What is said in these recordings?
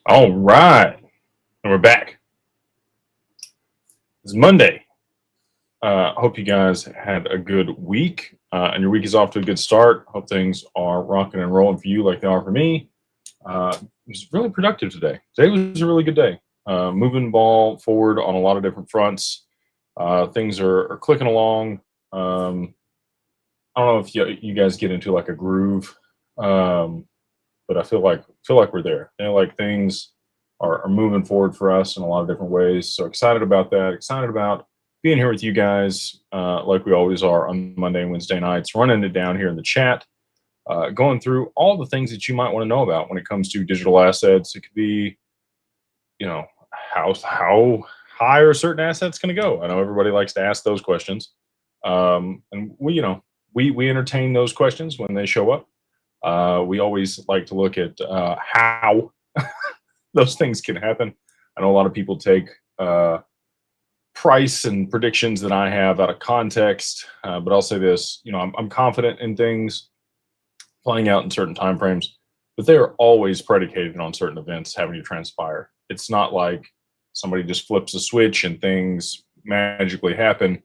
All right, and we're back. It's Monday. Hope you guys had a good week, and your week is off to a good start. Hope things are rocking and rolling for you like they are for me. It was really productive today. Today was a really good day. Moving the ball forward on a lot of different fronts. Things are clicking along. I don't know if you guys get into like a groove, but I feel like we're there. Like things are moving forward for us in a lot of different ways. So excited about that. Excited about being here with you guys, like we always are on Monday and Wednesday nights, running it down here in the chat, going through all the things that you might want to know about when it comes to digital assets. It could be, how high are certain assets going to go? I know everybody likes to ask those questions, and we entertain those questions when they show up. We always like to look at how those things can happen. I know a lot of people take price and predictions that I have out of context, but I'll say this: I'm confident in things playing out in certain time frames, but they are always predicated on certain events having to transpire. It's not like somebody just flips a switch and things magically happen.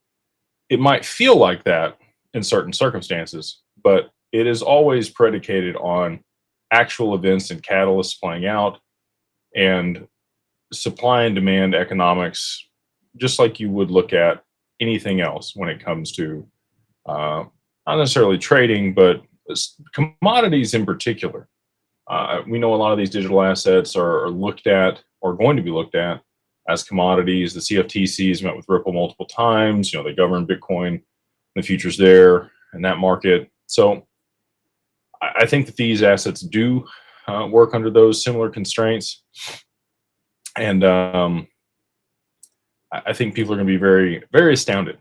It might feel like that in certain circumstances, but it is always predicated on actual events and catalysts playing out and supply and demand economics, just like you would look at anything else when it comes to not necessarily trading, but commodities in particular. We know a lot of these digital assets are looked at or going to be looked at as commodities. The CFTC has met with Ripple multiple times. They govern Bitcoin, the futures there in that market. So I think that these assets do work under those similar constraints. And I think people are going to be very, very astounded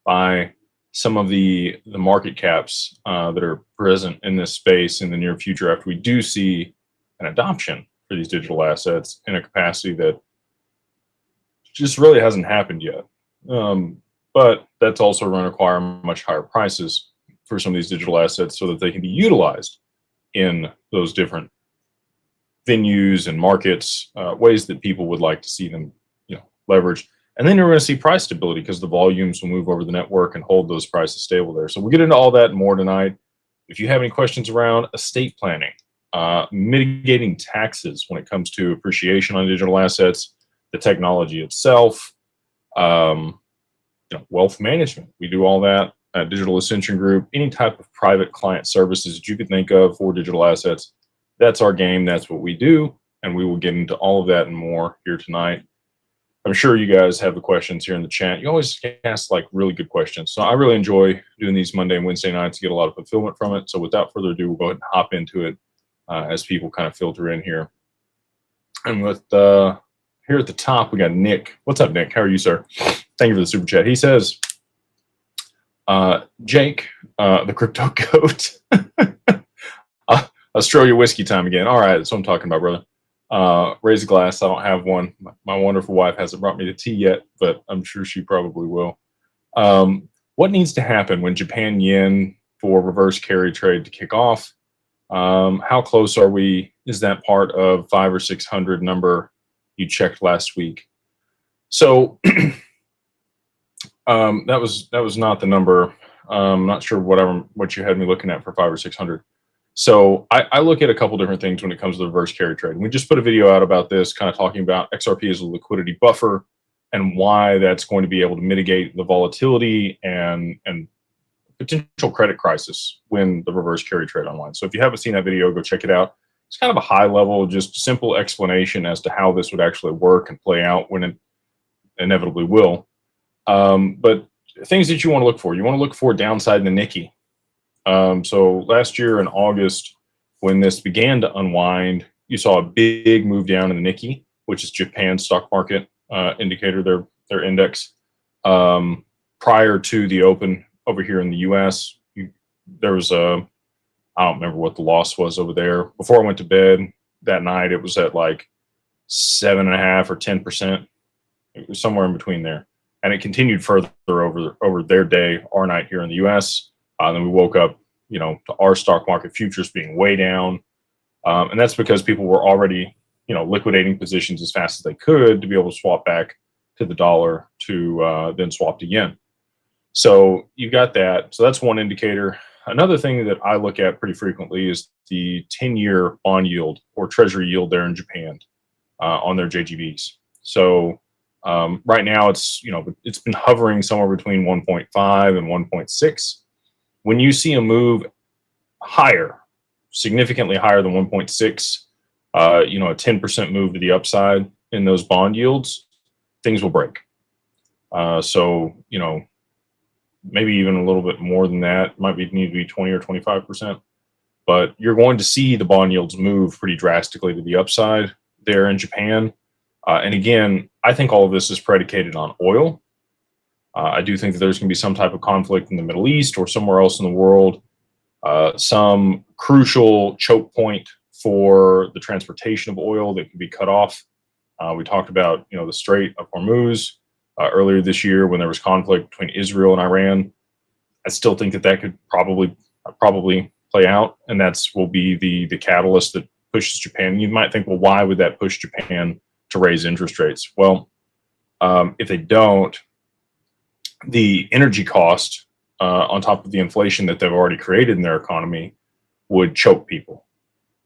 by some of the market caps that are present in this space in the near future after we do see an adoption for these digital assets in a capacity that just really hasn't happened yet. But that's also going to require much higher prices for some of these digital assets so that they can be utilized in those different venues and markets, ways that people would like to see them, leveraged. And then you're going to see price stability because the volumes will move over the network and hold those prices stable there. So we'll get into all that and more tonight. If you have any questions around estate planning, mitigating taxes when it comes to appreciation on digital assets, the technology itself, wealth management, we do all that at Digital Ascension Group. Any type of private client services that you could think of for digital assets, that's our game. That's what we do, and we will get into all of that and more here tonight. I'm sure you guys have the questions here in the chat. You always ask like really good questions. So I really enjoy doing these Monday and Wednesday nights to get a lot of fulfillment from it. So without further ado, we'll go ahead and hop into it as people kind of filter in here. And with here at the top, we got Nick. What's up, Nick? How are you, sir? Thank you for the super chat. He says, Jake, the crypto goat. Australia whiskey time again. All right, that's what I'm talking about, brother. Raise a glass. I don't have one. My wonderful wife hasn't brought me the tea yet, but I'm sure she probably will. What needs to happen when Japan yen for reverse carry trade to kick off? How close are we? Is that part of 500 or 600 number you checked last week? So that was not the number. I'm not sure what you had me looking at for 500 or 600. So I look at a couple different things when it comes to the reverse carry trade. And we just put a video out about this, kind of talking about XRP as a liquidity buffer and why that's going to be able to mitigate the volatility and potential credit crisis when the reverse carry trade unwinds. So if you haven't seen that video, go check it out. It's kind of a high level, just simple explanation as to how this would actually work and play out when it inevitably will. But things that you want to look for. You want to look for downside in the Nikkei. So last year in August, when this began to unwind, you saw a big move down in the Nikkei, which is Japan's stock market indicator, their index. Prior to the open over here in the U.S., there was I don't remember what the loss was over there. Before I went to bed that night, it was at like 7.5% or 10%. It was somewhere in between there, and it continued further over their day, our night here in the U.S. Then we woke up, to our stock market futures being way down. And that's because people were already liquidating positions as fast as they could to be able to swap back to the dollar to then swap to yen. So you got that. So that's one indicator. Another thing that I look at pretty frequently is the 10-year bond yield or treasury yield there in Japan on their JGBs. So right now it's been hovering somewhere between 1.5 and 1.6. When you see a move higher, significantly higher than 1.6, a 10% move to the upside in those bond yields, things will break. So maybe even a little bit more than that. Might need to be 20 or 25%. But you're going to see the bond yields move pretty drastically to the upside there in Japan. And again, I think all of this is predicated on oil. I do think that there's going to be some type of conflict in the Middle East or somewhere else in the world, some crucial choke point for the transportation of oil that could be cut off. We talked about the Strait of Hormuz earlier this year when there was conflict between Israel and Iran. I still think that could probably play out, and will be the catalyst that pushes Japan. You might think, well, why would that push Japan to raise interest rates? Well, if they don't, the energy cost on top of the inflation that they've already created in their economy would choke people.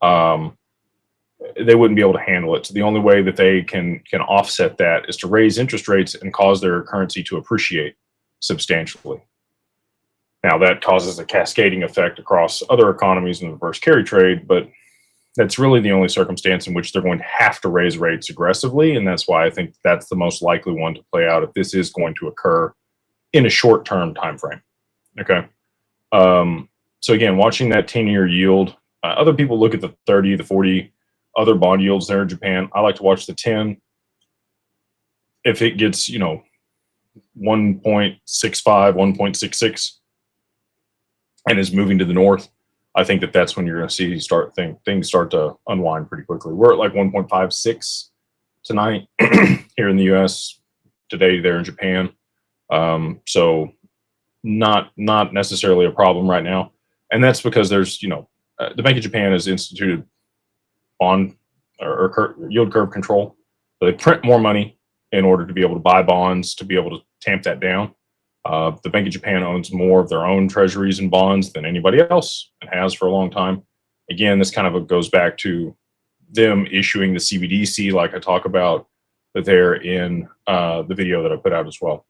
They wouldn't be able to handle it. So the only way that they can offset that is to raise interest rates and cause their currency to appreciate substantially. Now that causes a cascading effect across other economies in the reverse carry trade, but that's really the only circumstance in which they're going to have to raise rates aggressively. And that's why I think that's the most likely one to play out if this is going to occur in a short-term time frame. Okay. So again, watching that 10-year yield, other people look at the 30, the 40 other bond yields there in Japan. I like to watch the 10. If it gets, 1.65, 1.66 and is moving to the north, I think that's when you're going to see things start to unwind pretty quickly. We're at like 1.56 tonight here in the US, today there in Japan. So not necessarily a problem right now. And that's because there's, the Bank of Japan has instituted bond or yield curve control. So they print more money in order to be able to buy bonds, to be able to tamp that down. The Bank of Japan owns more of their own treasuries and bonds than anybody else and has for a long time. Again, this kind of goes back to them issuing the CBDC, like I talk about there in the video that I put out as well.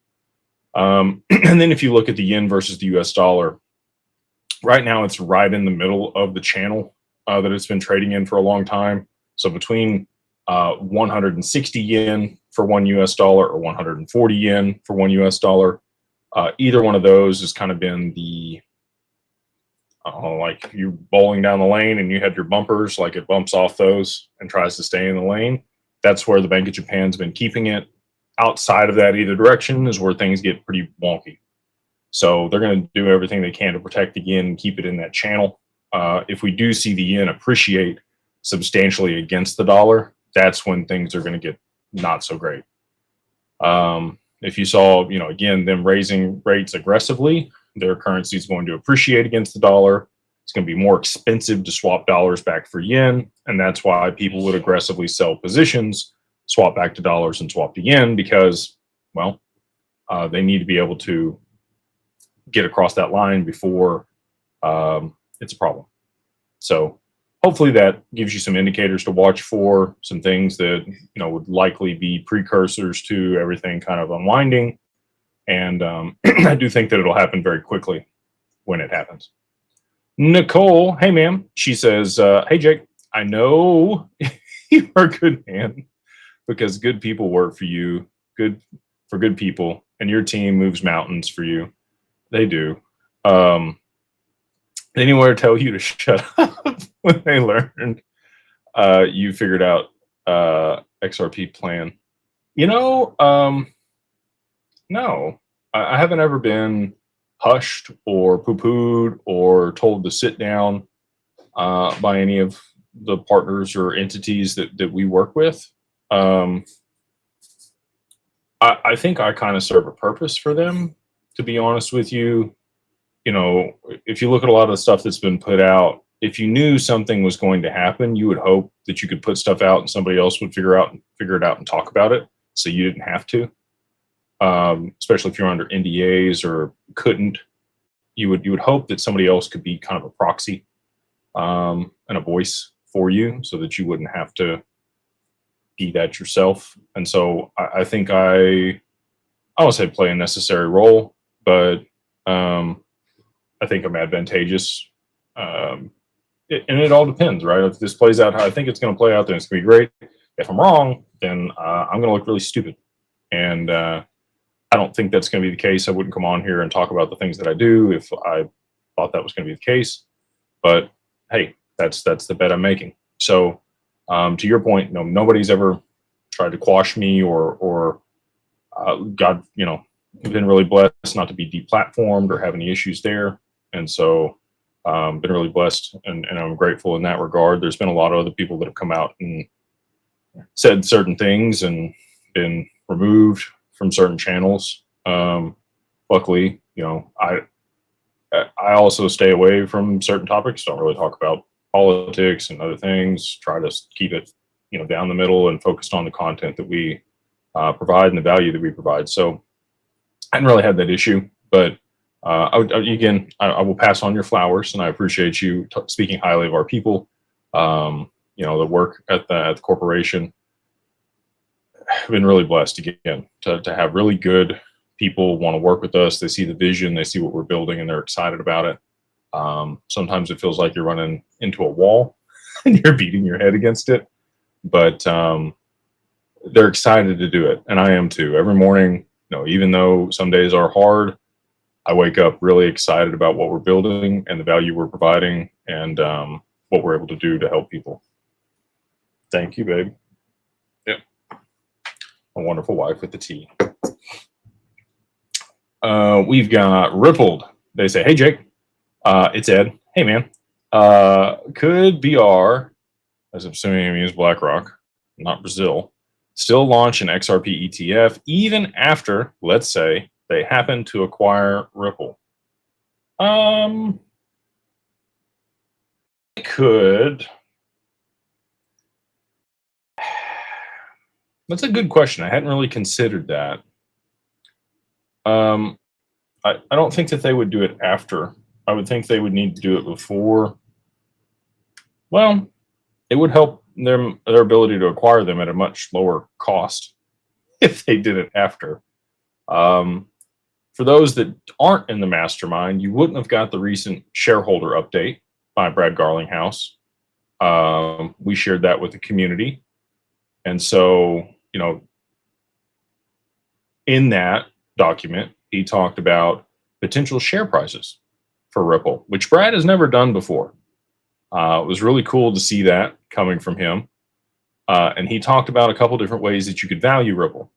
And then if you look at the yen versus the US dollar, right now it's right in the middle of the channel that it's been trading in for a long time. So between 160 yen for $1 US or 140 yen for $1 US. Either one of those has kind of been the, like you bowling down the lane and you had your bumpers, like it bumps off those and tries to stay in the lane. That's where the Bank of Japan's been keeping it. Outside of that, either direction is where things get pretty wonky. So they're going to do everything they can to protect the yen and keep it in that channel. If we do see the yen appreciate substantially against the dollar, that's when things are going to get not so great. If you saw, again, them raising rates aggressively, their currency is going to appreciate against the dollar. It's going to be more expensive to swap dollars back for yen. And that's why people would aggressively sell positions, swap back to dollars and swap to yen because, well, they need to be able to get across that line before it's a problem. So hopefully that gives you some indicators to watch for, some things that would likely be precursors to everything kind of unwinding. And I do think that it'll happen very quickly when it happens. Nicole, hey ma'am, she says, hey Jake, I know you are a good man because good people work for you, good for good people, and your team moves mountains for you. They do. Anywhere tell you to shut up when they learned you figured out XRP plan? No, I haven't ever been hushed or poo-pooed or told to sit down by any of the partners or entities that we work with. I think I kind of serve a purpose for them, to be honest with you. If you look at a lot of the stuff that's been put out, if you knew something was going to happen, you would hope that you could put stuff out and somebody else would figure it out and talk about it, so you didn't have to. Especially if you're under NDAs or couldn't, you would hope that somebody else could be kind of a proxy and a voice for you, so that you wouldn't have to be that yourself. And so I think I won't say play a necessary role, but I think I'm advantageous. And it all depends, right? If this plays out how I think it's going to play out, then it's going to be great. If I'm wrong, then I'm going to look really stupid. And I don't think that's going to be the case. I wouldn't come on here and talk about the things that I do if I thought that was going to be the case. But hey, that's the bet I'm making. So to your point, nobody's ever tried to quash me or God, I've been really blessed not to be deplatformed or have any issues there. And so been really blessed and I'm grateful in that regard. There's been a lot of other people that have come out and said certain things and been removed from certain channels. Luckily, I also stay away from certain topics. Don't really talk about politics and other things. Try to keep it, down the middle and focused on the content that we provide and the value that we provide. So I hadn't really had that issue, but I will pass on your flowers, and I appreciate you speaking highly of our people. The work at the corporation. I've been really blessed again to have really good people want to work with us. They see the vision, they see what we're building, and they're excited about it. Sometimes it feels like you're running into a wall and you're beating your head against it, but they're excited to do it, and I am too. Every morning, even though some days are hard, I wake up really excited about what we're building and the value we're providing and what we're able to do to help people. Thank you, babe. Yep. A wonderful wife with the tea. We've got Rippled. They say, hey, Jake. It's Ed. Hey, man. Could BR, as I'm assuming he means BlackRock, not Brazil, still launch an XRP ETF even after, let's say, they happen to acquire Ripple? It could. That's a good question. I hadn't really considered that. I don't think that they would do it after. I would think they would need to do it before. Well, it would help their ability to acquire them at a much lower cost if they did it after. For those that aren't in the mastermind, you wouldn't have got the recent shareholder update by Brad Garlinghouse. We shared that with the community. And so, in that document, he talked about potential share prices for Ripple, which Brad has never done before. It was really cool to see that coming from him. And he talked about a couple different ways that you could value Ripple.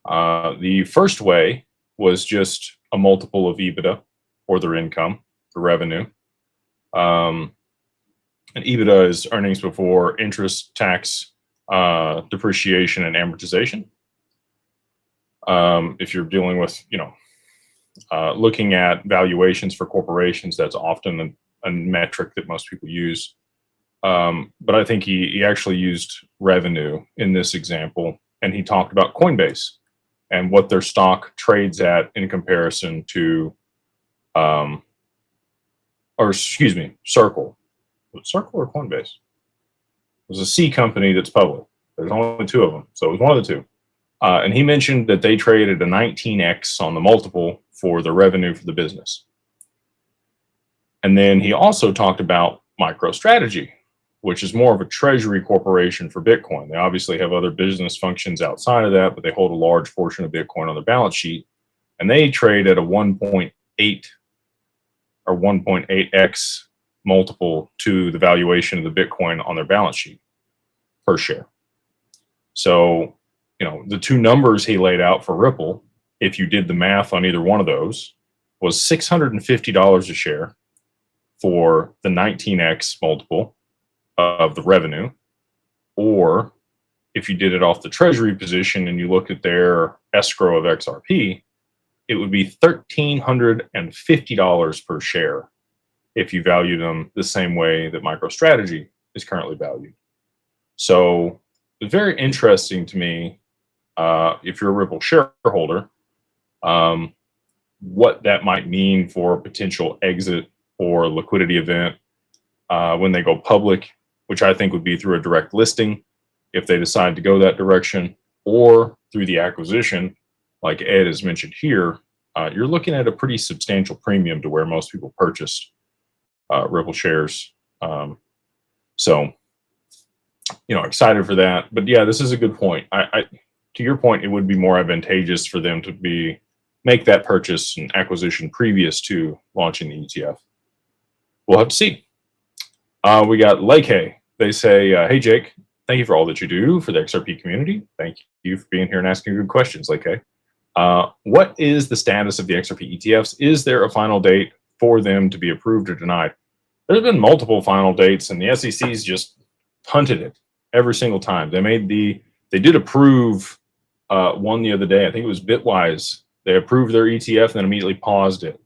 The first way was just a multiple of EBITDA or their income, the revenue. And EBITDA is earnings before interest, tax, depreciation, and amortization. If you're dealing with, looking at valuations for corporations, that's often a metric that most people use. But I think he actually used revenue in this example, and he talked about Coinbase and what their stock trades at in comparison to, Circle. Was it Circle or Coinbase? It was a C company that's public. There's only two of them, so it was one of the two. And he mentioned that they traded a 19x on the multiple for the revenue for the business. And then he also talked about MicroStrategy, which is more of a treasury corporation for Bitcoin. They obviously have other business functions outside of that, but they hold a large portion of Bitcoin on their balance sheet. And they trade at a 1.8 or 1.8x multiple to the valuation of the Bitcoin on their balance sheet per share. So, the two numbers he laid out for Ripple, if you did the math on either one of those, was $650 a share for the 19x multiple of the revenue, or if you did it off the treasury position and you look at their escrow of XRP, it would be $1,350 per share if you value them the same way that MicroStrategy is currently valued. So it's very interesting to me, if you're a Ripple shareholder, what that might mean for a potential exit or liquidity event when they go public, which I think would be through a direct listing if they decide to go that direction, or through the acquisition, like Ed has mentioned here. You're looking at a pretty substantial premium to where most people purchased Ripple shares. So, excited for that. But yeah, this is a good point. To your point, it would be more advantageous for them to make that purchase and acquisition previous to launching the ETF. We'll have to see. We got Lake. They say, hey, Jake, thank you for all that you do for the XRP community. Thank you for being here and asking good questions, Lake. What is the status of the XRP ETFs? Is there a final date for them to be approved or denied? There's been multiple final dates, and the SEC's just punted it every single time. They did approve one the other day. I think it was Bitwise. They approved their ETF and then immediately paused it.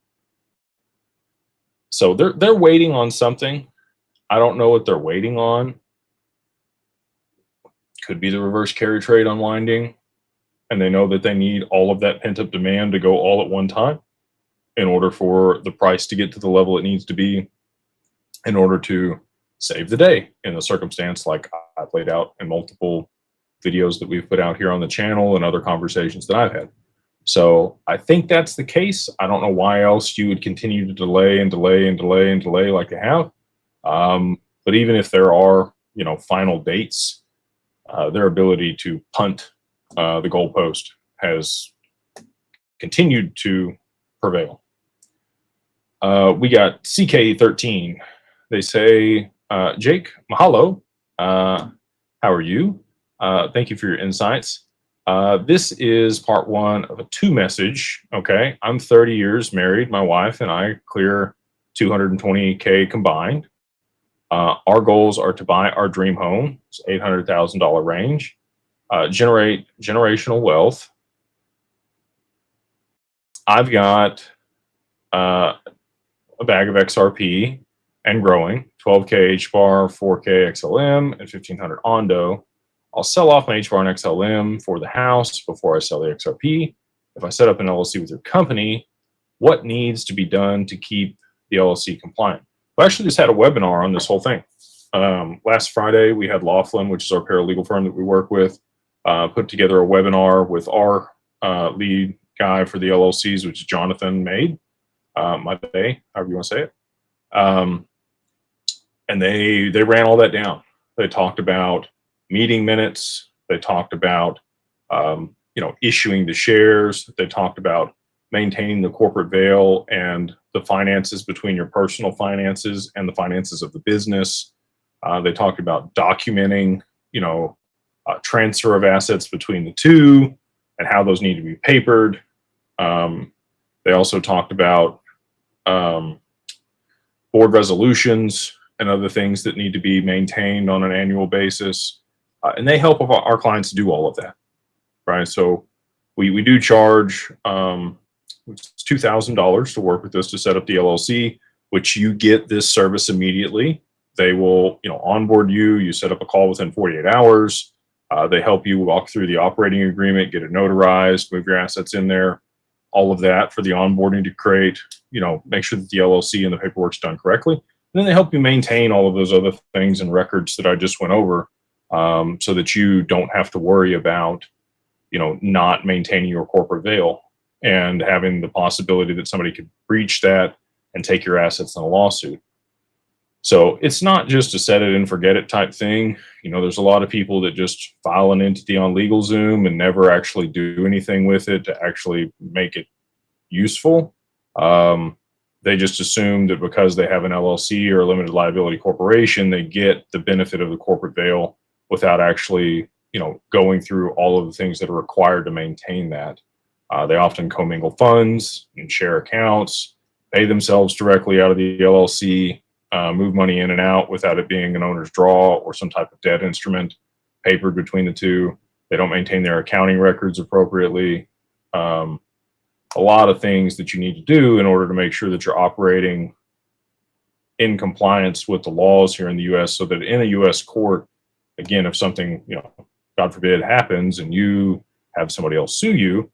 So they're waiting on something. I don't know what they're waiting on. Could be the reverse carry trade unwinding, and they know that they need all of that pent-up demand to go all at one time in order for the price to get to the level it needs to be in order to save the day in the circumstance like I've laid out in multiple videos that we've put out here on the channel and other conversations that I've had. So I think that's the case. I don't know why else you would continue to delay and delay and delay and delay like they have. But even if there are, final dates, their ability to punt the goalpost has continued to prevail. We got CK13. They say, Jake, mahalo. How are you? Thank you for your insights. This is part one of a 2 message. Okay. I'm 30 years married. My wife and I clear $220K combined. Our goals are to buy our dream home, it's $800,000 range, generate generational wealth. I've got a bag of XRP and growing, 12K HBAR, 4K XLM, and 1500 Ondo. I'll sell off my HBAR and XLM for the house before I sell the XRP. If I set up an LLC with your company, what needs to be done to keep the LLC compliant? We actually just had a webinar on this whole thing. Last Friday, we had Laughlin, which is our paralegal firm that we work with, put together a webinar with our lead guy for the LLCs, which is Jonathan Made, however you want to say it. And they ran all that down. They talked about meeting minutes. They talked about, issuing the shares. They talked about maintaining the corporate veil and the finances between your personal finances and the finances of the business. They talked about documenting, transfer of assets between the two and how those need to be papered. They also talked about board resolutions and other things that need to be maintained on an annual basis. And they help our clients do all of that, right? So we do charge $2,000 to work with us to set up the LLC, which you get this service immediately. They will, onboard you. You set up a call within 48 hours. They help you walk through the operating agreement, get it notarized, move your assets in there, all of that for the onboarding to create, make sure that the LLC and the paperwork's done correctly. And then they help you maintain all of those other things and records that I just went over, so that you don't have to worry about, not maintaining your corporate veil and having the possibility that somebody could breach that and take your assets in a lawsuit. So it's not just a set it and forget it type thing. There's a lot of people that just file an entity on LegalZoom and never actually do anything with it to actually make it useful. They just assume that because they have an LLC or a limited liability corporation, they get the benefit of the corporate veil without actually, going through all of the things that are required to maintain that. They often commingle funds and share accounts, pay themselves directly out of the LLC, move money in and out without it being an owner's draw or some type of debt instrument papered between the two. They don't maintain their accounting records appropriately. A lot of things that you need to do in order to make sure that you're operating in compliance with the laws here in the U.S. so that in a U.S. court, again, if something, God forbid, happens and you have somebody else sue you,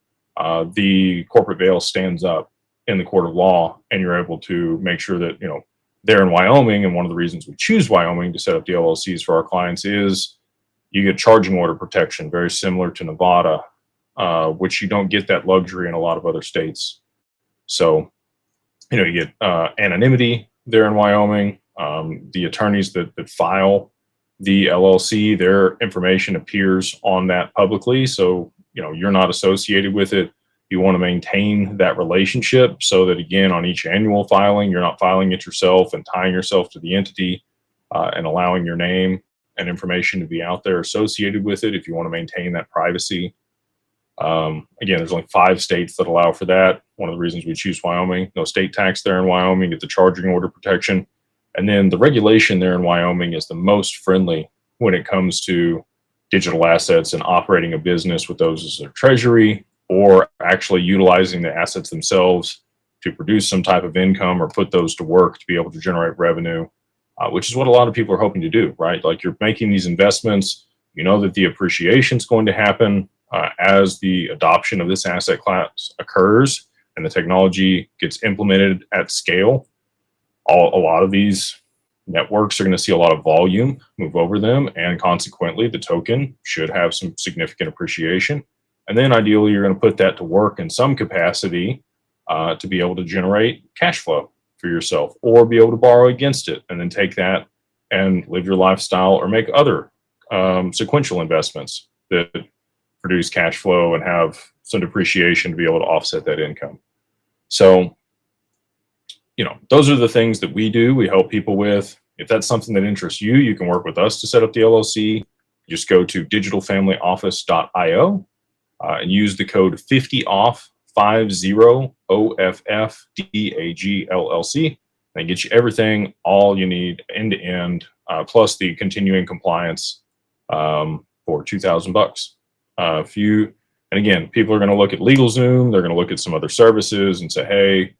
the corporate veil stands up in the court of law, and you're able to make sure that, they're in Wyoming. And one of the reasons we choose Wyoming to set up the LLCs for our clients is you get charging order protection, very similar to Nevada, which you don't get that luxury in a lot of other states. So, you get anonymity there in Wyoming. The attorneys that file the LLC, their information appears on that publicly. So, you're not associated with it. You want to maintain that relationship so that, again, on each annual filing, you're not filing it yourself and tying yourself to the entity and allowing your name and information to be out there associated with it if you want to maintain that privacy. Again, there's only 5 states that allow for that. One of the reasons we choose Wyoming, no state tax there in Wyoming, get the charging order protection. And then the regulation there in Wyoming is the most friendly when it comes to digital assets and operating a business with those as their treasury, or actually utilizing the assets themselves to produce some type of income or put those to work to be able to generate revenue, which is what a lot of people are hoping to do, right? Like, you're making these investments, that the appreciation is going to happen as the adoption of this asset class occurs and the technology gets implemented at scale. A lot of these networks are going to see a lot of volume move over them, and consequently the token should have some significant appreciation. And then ideally you're going to put that to work in some capacity to be able to generate cash flow for yourself, or be able to borrow against it and then take that and live your lifestyle, or make other sequential investments that produce cash flow and have some depreciation to be able to offset that income. So, those are the things that we do. We help people with. If that's something that interests you, you can work with us to set up the LLC. Just go to digitalfamilyoffice.io and use the code 50OFF, 50OFF DAG and get you everything, all you need end to end, plus the continuing compliance for $2,000. And again, people are going to look at LegalZoom, they're going to look at some other services and say, hey,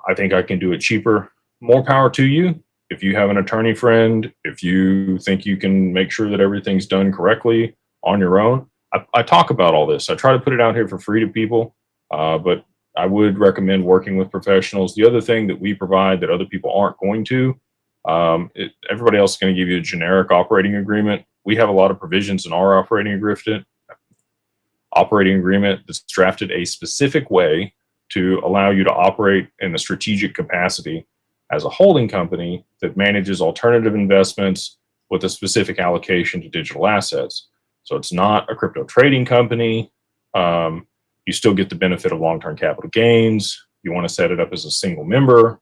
I think I can do it cheaper. More power to you. If you have an attorney friend, if you think you can make sure that everything's done correctly on your own, I talk about all this. I try to put it out here for free to people, but I would recommend working with professionals. The other thing that we provide that other people aren't going to, everybody else is going to give you a generic operating agreement. We have a lot of provisions in our operating agreement that's drafted a specific way to allow you to operate in a strategic capacity as a holding company that manages alternative investments with a specific allocation to digital assets. So it's not a crypto trading company. You still get the benefit of long-term capital gains. You want to set it up as a single member,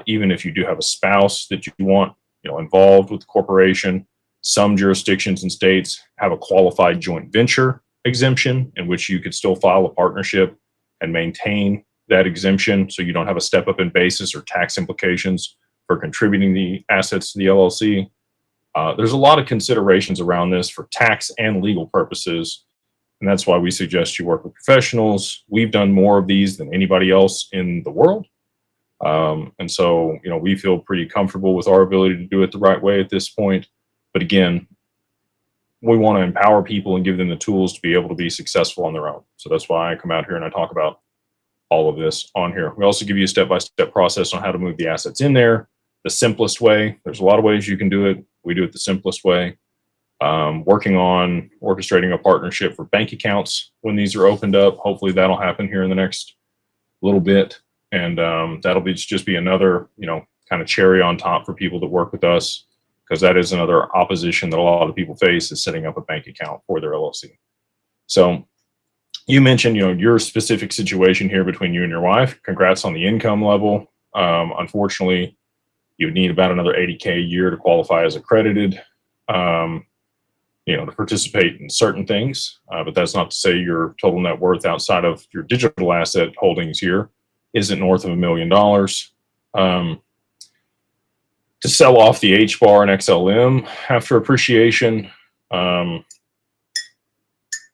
even if you do have a spouse that you want, involved with the corporation. Some jurisdictions and states have a qualified joint venture exemption in which you could still file a partnership and maintain that exemption, so you don't have a step up in basis or tax implications for contributing the assets to the LLC. There's a lot of considerations around this for tax and legal purposes, and that's why we suggest you work with professionals. We've done more of these than anybody else in the world, and so we feel pretty comfortable with our ability to do it the right way at this point. But again, we want to empower people and give them the tools to be able to be successful on their own. So that's why I come out here and I talk about all of this on here. We also give you a step-by-step process on how to move the assets in there, the simplest way. There's a lot of ways you can do it. We do it the simplest way. Working on orchestrating a partnership for bank accounts when these are opened up. Hopefully that'll happen here in the next little bit. And that'll just be another, kind of cherry on top for people that work with us, because that is another opposition that a lot of people face, is setting up a bank account for their LLC. So you mentioned, your specific situation here between you and your wife. Congrats on the income level. Unfortunately, you would need about another $80K a year to qualify as accredited, to participate in certain things. But that's not to say your total net worth outside of your digital asset holdings here isn't north of $1 million. To sell off the HBAR and XLM after appreciation,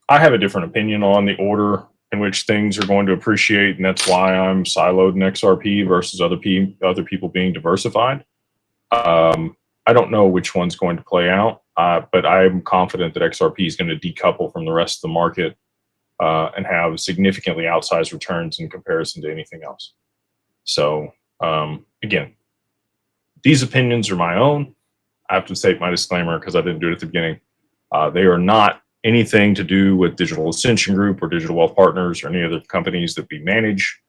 I have a different opinion on the order in which things are going to appreciate, and that's why I'm siloed in XRP versus other people being diversified. I don't know which one's going to play out, but I'm confident that XRP is going to decouple from the rest of the market and have significantly outsized returns in comparison to anything else. So again, these opinions are my own. I have to state my disclaimer because I didn't do it at the beginning. They are not anything to do with Digital Ascension Group or Digital Wealth Partners or any other companies that we manage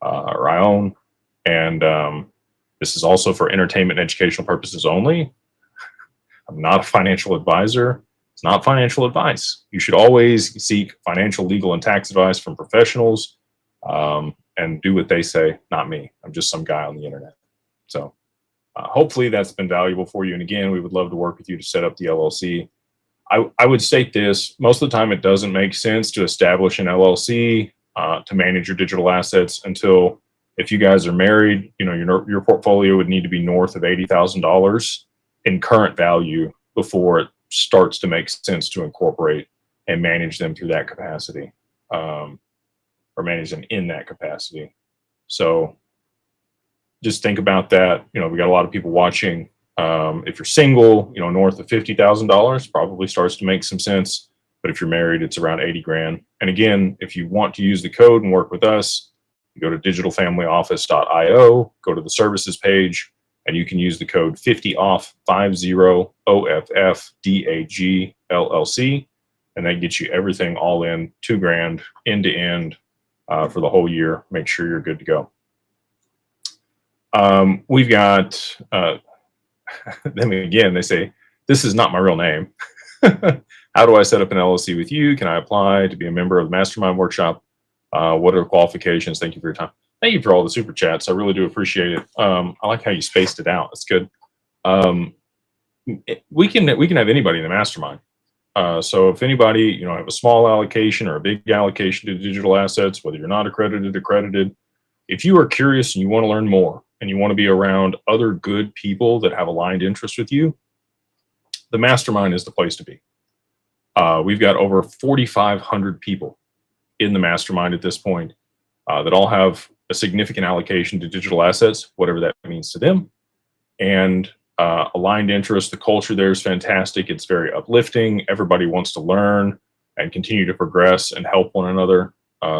or I own. And this is also for entertainment and educational purposes only. I'm not a financial advisor. It's not financial advice. You should always seek financial, legal, and tax advice from professionals and do what they say, not me. I'm just some guy on the internet. So hopefully that's been valuable for you. And again, we would love to work with you to set up the LLC. I would state this, most of the time it doesn't make sense to establish an LLC to manage your digital assets until, if you guys are married, you know, your portfolio would need to be north of $80,000 in current value before it starts to make sense to incorporate and manage them through that capacity, or manage them in that capacity. So just think about that. You know, we got a lot of people watching. If you're single, you know, north of $50,000 probably starts to make some sense. But if you're married, it's around 80 grand. And again, if you want to use the code and work with us, you go to digitalfamilyoffice.io, go to the services page, and you can use the code 50OFF, 50OFF DAG LLC, and that gets you everything all in, $2 grand, end to end for the whole year. Make sure you're good to go. We've got, then again, they say, this is not my real name. How do I set up an LLC with you? Can I apply to be a member of the Mastermind workshop? What are the qualifications? Thank you for your time. Thank you for all the super chats. I really do appreciate it. I like how you spaced it out. That's good. We can have anybody in the Mastermind. So if anybody, you know, have a small allocation or a big allocation to digital assets, whether you're not accredited, if you are curious and you want to learn more and you want to be around other good people that have aligned interests with you, the Mastermind is the place to be. We've got over 4,500 people in the Mastermind at this point that all have a significant allocation to digital assets, whatever that means to them, and aligned interest. The culture there is fantastic. It's very uplifting. Everybody wants to learn and continue to progress and help one another.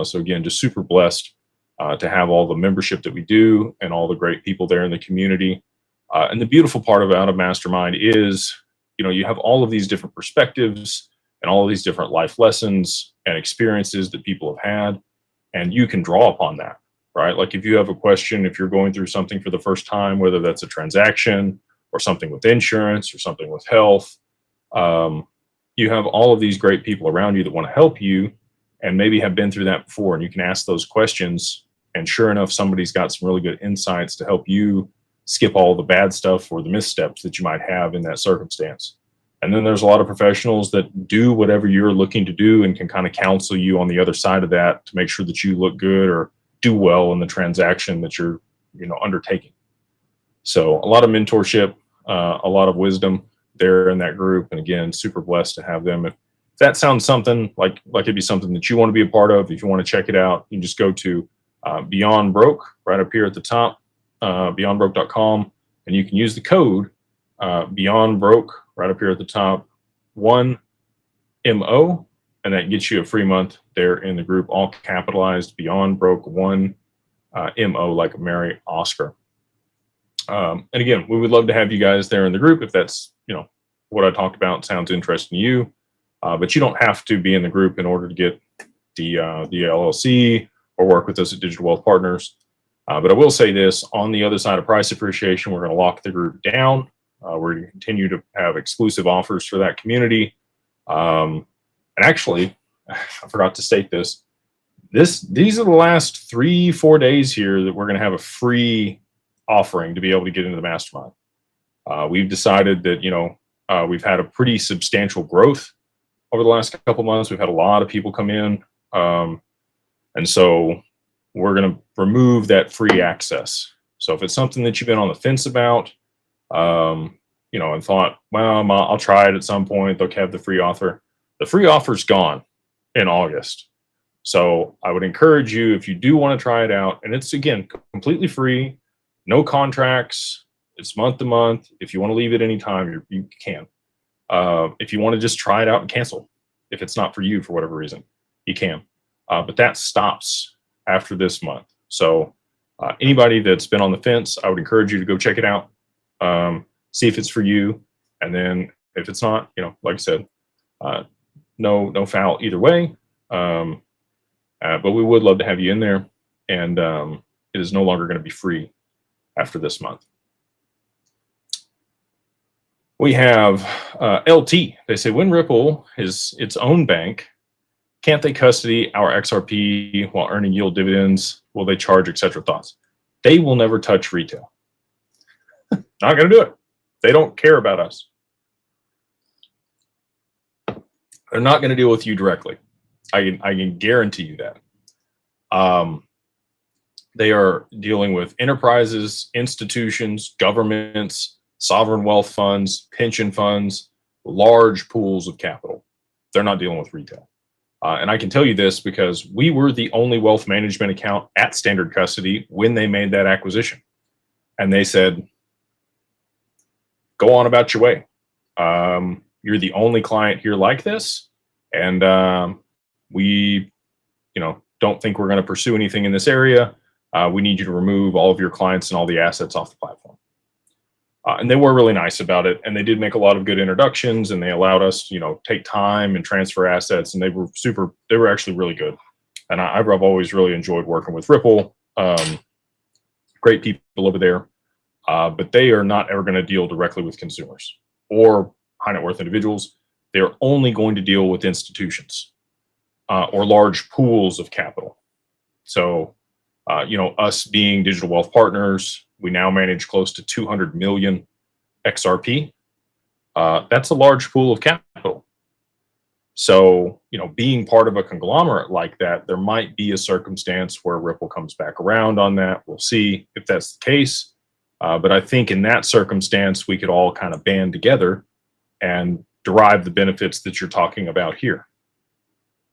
So again, just super blessed to have all the membership that we do and all the great people there in the community. And the beautiful part about a Mastermind is, you know, you have all of these different perspectives and all of these different life lessons and experiences that people have had, and you can draw upon that, right? Like if you have a question, if you're going through something for the first time, whether that's a transaction or something with insurance or something with health, you have all of these great people around you that want to help you and maybe have been through that before, and you can ask those questions, and sure enough, somebody's got some really good insights to help you skip all the bad stuff or the missteps that you might have in that circumstance. And then there's a lot of professionals that do whatever you're looking to do and can kind of counsel you on the other side of that to make sure that you look good or do well in the transaction that you're, you know, undertaking. So a lot of mentorship, a lot of wisdom there in that group. And again, super blessed to have them. If that sounds something like it'd be something that you want to be a part of, if you want to check it out, you can just go to Beyond Broke right up here at the top, beyondbroke.com, and you can use the code Beyond Broke right up here at the top, 1MO, and that gets you a free month there in the group, all capitalized, Beyond Broke 1MO, like Mary Oscar. And again, we would love to have you guys there in the group if that's, you know, what I talked about sounds interesting to you. But you don't have to be in the group in order to get the LLC or work with us at Digital Wealth Partners. But I will say this, on the other side of price appreciation, we're going to lock the group down. We're going to continue to have exclusive offers for that community. And actually, I forgot to state this. These are the last 3-4 days here that we're going to have a free offering to be able to get into the Mastermind. We've decided that, you know, we've had a pretty substantial growth over the last couple months. We've had a lot of people come in. And so we're going to remove that free access. So if it's something that you've been on the fence about, you know, and thought, well, I'll try it at some point, they'll have the free offer. The free offer's gone in August. So I would encourage you, if you do want to try it out, and it's, again, completely free, no contracts, it's month to month. If you want to leave it anytime, you can. If you want to just try it out and cancel, if it's not for you for whatever reason, you can. But that stops after this month. So anybody that's been on the fence, I would encourage you to go check it out, see if it's for you. And then if it's not, like I said, no foul either way. But we would love to have you in there. And it is no longer going to be free after this month. We have LT. They say, when Ripple is its own bank, can't they custody our XRP while earning yield dividends? Will they charge, etc.? Thoughts? They will never touch retail. Not going to do it. They don't care about us. They're not going to deal with you directly. I can guarantee you that. They are dealing with enterprises, institutions, governments, sovereign wealth funds, pension funds, large pools of capital. They're not dealing with retail. And I can tell you this because we were the only wealth management account at Standard Custody when they made that acquisition. And they said, go on about your way. You're the only client here like this. And we, don't think we're going to pursue anything in this area. We need you to remove all of your clients and all the assets off the platform. And they were really nice about it. And they did make a lot of good introductions, and they allowed us, take time and transfer assets. And they were actually really good. And I've always really enjoyed working with Ripple. Great people over there. But they are not ever going to deal directly with consumers or high net worth individuals. They're only going to deal with institutions or large pools of capital. So, us being Digital Wealth Partners, we now manage close to 200 million XRP. That's a large pool of capital. So, being part of a conglomerate like that, there might be a circumstance where Ripple comes back around on that. We'll see if that's the case. But I think in that circumstance, we could all kind of band together and derive the benefits that you're talking about here.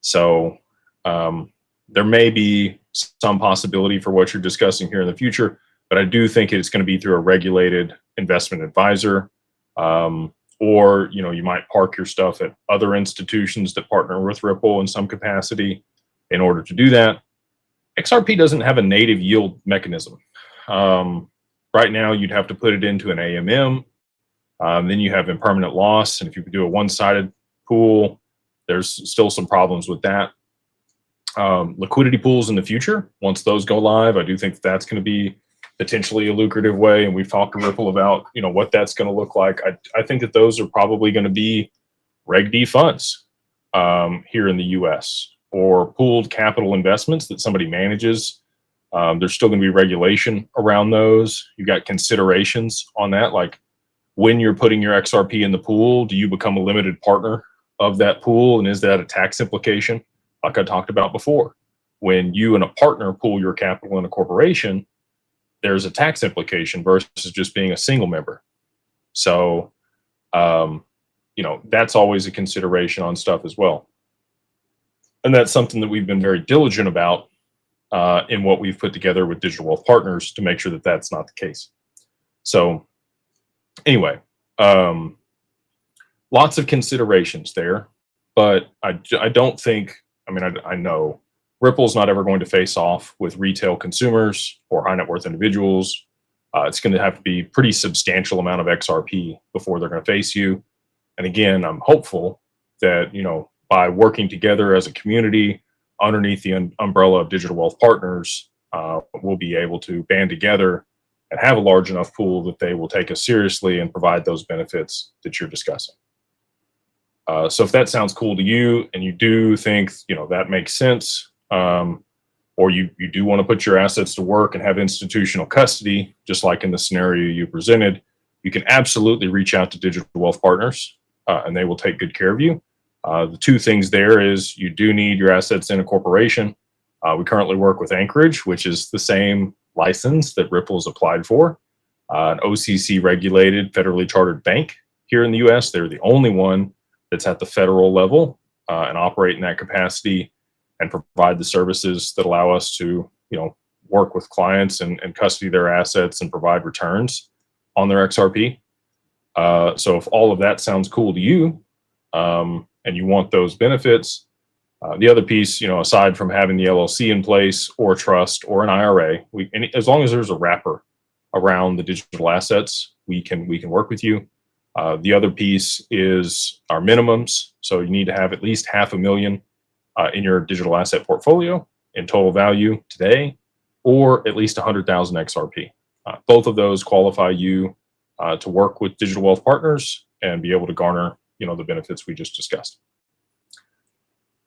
So there may be some possibility for what you're discussing here in the future, but I do think it's going to be through a regulated investment advisor, or you might park your stuff at other institutions that partner with Ripple in some capacity in order to do that. XRP doesn't have a native yield mechanism. Right now, you'd have to put it into an AMM. Then you have impermanent loss, and if you do a one-sided pool, there's still some problems with that. Liquidity pools in the future, once those go live, I do think that's going to be potentially a lucrative way, and we've talked to Ripple about what that's going to look like. I think that those are probably going to be Reg D funds here in the US, or pooled capital investments that somebody manages. There's still going to be regulation around those. You got considerations on that, like when you're putting your XRP in the pool, do you become a limited partner of that pool, and is that a tax implication? Like I talked about before, when you and a partner pool your capital in a corporation, there's a tax implication versus just being a single member. So, that's always a consideration on stuff as well. And that's something that we've been very diligent about in what we've put together with Digital Wealth Partners to make sure that that's not the case. So anyway, lots of considerations there, but I don't think, I know Ripple's not ever going to face off with retail consumers or high net worth individuals. It's going to have to be a pretty substantial amount of XRP before they're going to face you. And again, I'm hopeful that, by working together as a community underneath the umbrella of Digital Wealth Partners, we'll be able to band together and have a large enough pool that they will take us seriously and provide those benefits that you're discussing. So if that sounds cool to you and you do think, that makes sense, or you do want to put your assets to work and have institutional custody, just like in the scenario you presented, you can absolutely reach out to Digital Wealth Partners, and they will take good care of you. The two things there is you do need your assets in a corporation. We currently work with Anchorage, which is the same license that Ripple has applied for, an OCC regulated federally chartered bank here in the US. They're the only one that's at the federal level and operate in that capacity. and provide the services that allow us to, work with clients and custody their assets and provide returns on their XRP. So if all of that sounds cool to you, and you want those benefits, the other piece, aside from having the LLC in place or trust or an IRA, as long as there's a wrapper around the digital assets, we can work with you. The other piece is our minimums. So you need to have at least $500,000 in your digital asset portfolio in total value today, or at least 100,000 XRP. Both of those qualify you to work with Digital Wealth Partners and be able to garner, the benefits we just discussed.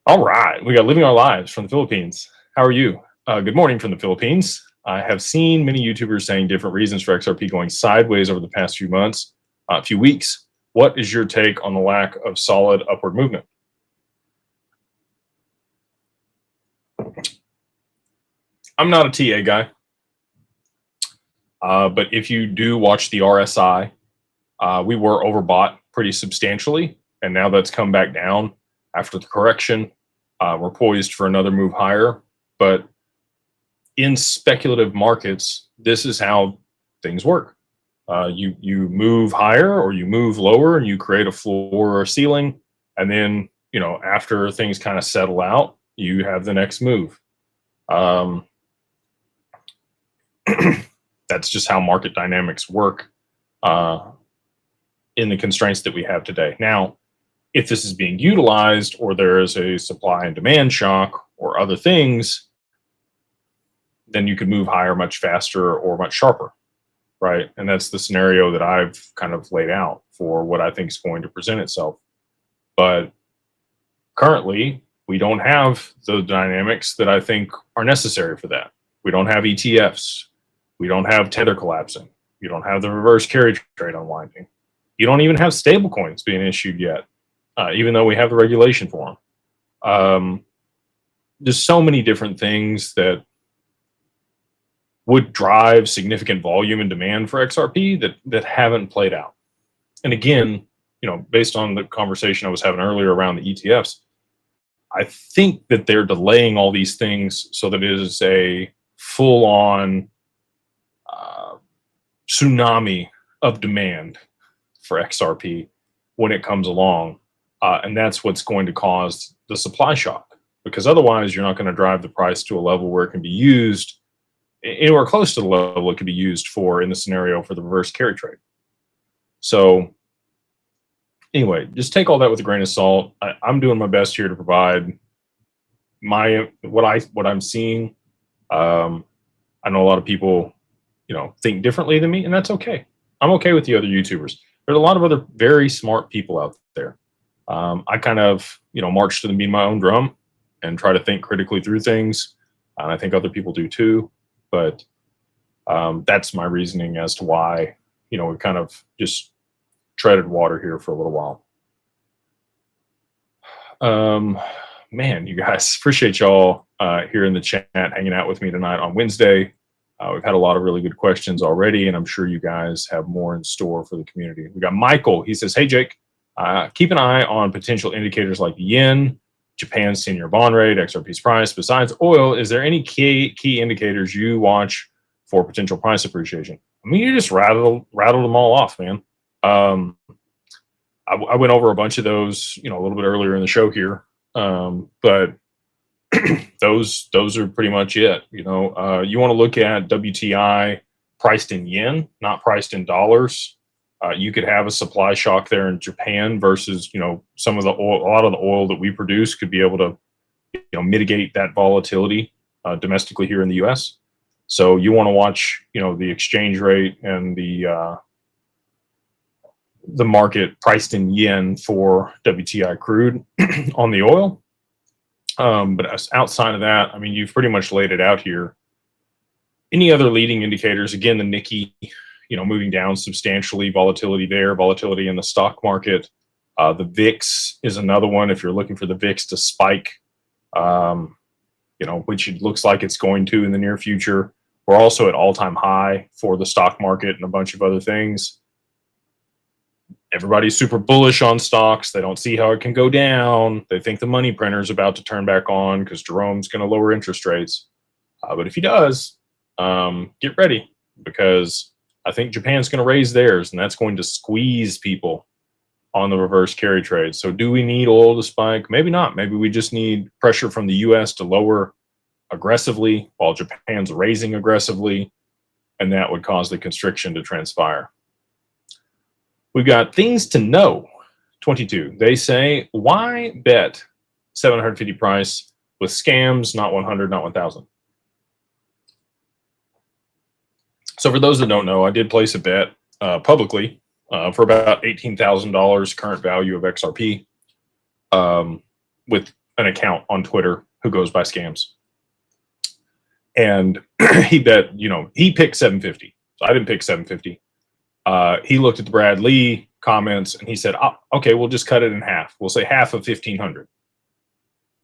All right, we got Living Our Lives from the Philippines. How are you? Good morning from the Philippines. I have seen many YouTubers saying different reasons for XRP going sideways over the past few months, few weeks. What is your take on the lack of solid upward movement? I'm not a TA guy, but if you do watch the RSI, we were overbought pretty substantially, and now that's come back down after the correction. We're poised for another move higher, but in speculative markets, this is how things work. You move higher or you move lower, and you create a floor or a ceiling, and then after things kind of settle out, you have the next move. That's just how market dynamics work in the constraints that we have today. Now, if this is being utilized or there is a supply and demand shock or other things, then you could move higher much faster or much sharper, right? And that's the scenario that I've kind of laid out for what I think is going to present itself. But currently, we don't have the dynamics that I think are necessary for that. We don't have ETFs. We don't have tether collapsing. You don't have the reverse carry trade unwinding. You don't even have stable coins being issued yet, even though we have the regulation for them. There's so many different things that would drive significant volume and demand for XRP that haven't played out. And again, based on the conversation I was having earlier around the ETFs, I think that they're delaying all these things so that it is a full-on tsunami of demand for XRP when it comes along. And that's what's going to cause the supply shock, because otherwise you're not going to drive the price to a level where it can be used anywhere close to the level it could be used for in the scenario for the reverse carry trade. So anyway, just take all that with a grain of salt. I'm doing my best here to provide what I'm seeing. I know a lot of people, think differently than me, and that's okay. I'm okay with the other YouTubers. There's a lot of other very smart people out there. I kind of, march to the beat of my own drum and try to think critically through things. And I think other people do too. But that's my reasoning as to why, we kind of just treaded water here for a little while. Man, you guys, appreciate y'all here in the chat hanging out with me tonight on Wednesday. We've had a lot of really good questions already, and I'm sure you guys have more in store for the community. We got Michael. He says, hey, Jake, keep an eye on potential indicators like the yen, Japan's 10-year bond rate, XRP's price. Besides oil, is there any key indicators you watch for potential price appreciation? I mean, you just rattled them all off, man. I went over a bunch of those, a little bit earlier in the show here, but those are pretty much it. You want to look at WTI priced in yen, not priced in dollars. You could have a supply shock there in Japan versus, some of the oil, a lot of the oil that we produce could be able to, mitigate that volatility domestically here in the U.S. So you want to watch, the exchange rate and the market priced in yen for WTI crude on the oil. But outside of that, I mean, you've pretty much laid it out here. Any other leading indicators? Again, the Nikkei, moving down substantially, volatility there, volatility in the stock market. The VIX is another one. If you're looking for the VIX to spike, which it looks like it's going to in the near future. We're also at all-time high for the stock market and a bunch of other things. everybody's super bullish on stocks. They don't see how it can go down. They think the money printer is about to turn back on because Jerome's going to lower interest rates. But if he does, get ready, because I think Japan's going to raise theirs, and that's going to squeeze people on the reverse carry trade. So do we need oil to spike? Maybe not. Maybe we just need pressure from the US to lower aggressively while Japan's raising aggressively, and that would cause the constriction to transpire. We've got things to know. 22. They say, why bet 750 price with scams, not 100, not 1,000? So for those that don't know, I did place a bet publicly for about $18,000 current value of XRP with an account on Twitter who goes by scams. And he bet, he picked 750. So I didn't pick 750. He looked at the Brad Lee comments and he said, oh, okay, we'll just cut it in half. We'll say half of 1,500.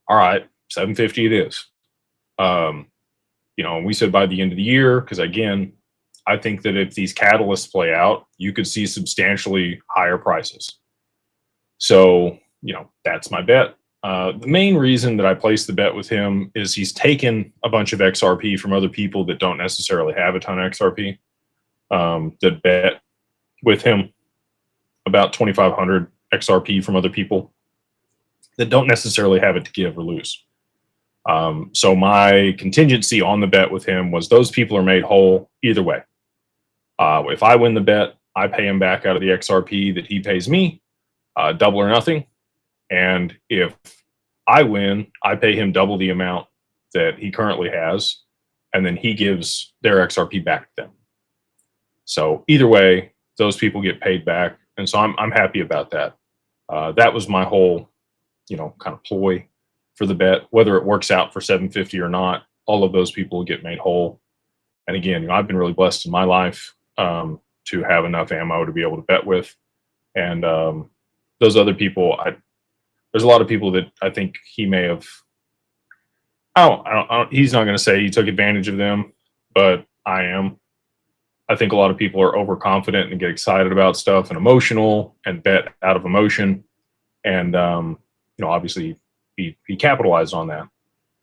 All right, 750 it is. We said by the end of the year, because again, I think that if these catalysts play out, you could see substantially higher prices. So, that's my bet. The main reason that I placed the bet with him is he's taken a bunch of XRP from other people that don't necessarily have a ton of XRP, that bet with him about 2,500 XRP from other people that don't necessarily have it to give or lose. So my contingency on the bet with him was those people are made whole either way. If I win the bet, I pay him back out of the XRP that he pays me, double or nothing. And if I win, I pay him double the amount that he currently has, and then he gives their XRP back to them. So either way, those people get paid back. And so I'm happy about that. That was my whole, kind of ploy for the bet. Whether it works out for 750 or not, all of those people will get made whole. And again, I've been really blessed in my life to have enough ammo to be able to bet with. And those other people, there's a lot of people that I think he may have, he's not going to say he took advantage of them, but I am. I think a lot of people are overconfident and get excited about stuff and emotional and bet out of emotion. And, obviously he capitalized on that.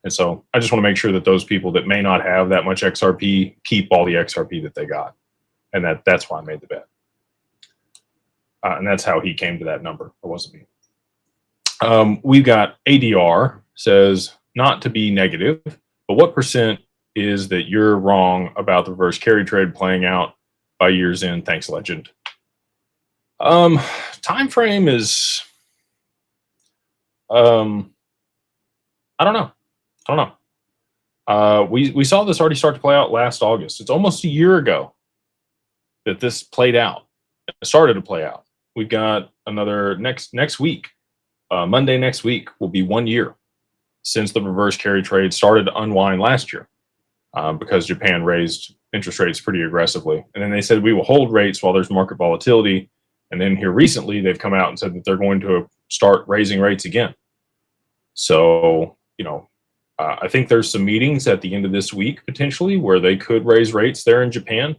And so I just want to make sure that those people that may not have that much XRP keep all the XRP that they got. And that's why I made the bet. And that's how he came to that number. It wasn't me. We've got ADR says, not to be negative, but what percent is that you're wrong about the reverse carry trade playing out by year's end? Thanks, legend. Time frame is, I don't know. We saw this already start to play out last August. It's almost a year ago that this played out. It started to play out. We've got another next week. Monday next week will be 1 year since the reverse carry trade started to unwind last year, because Japan raised interest rates pretty aggressively. And then they said we will hold rates while there's market volatility. And then here recently, they've come out and said that they're going to start raising rates again. So, I think there's some meetings at the end of this week, potentially, where they could raise rates there in Japan.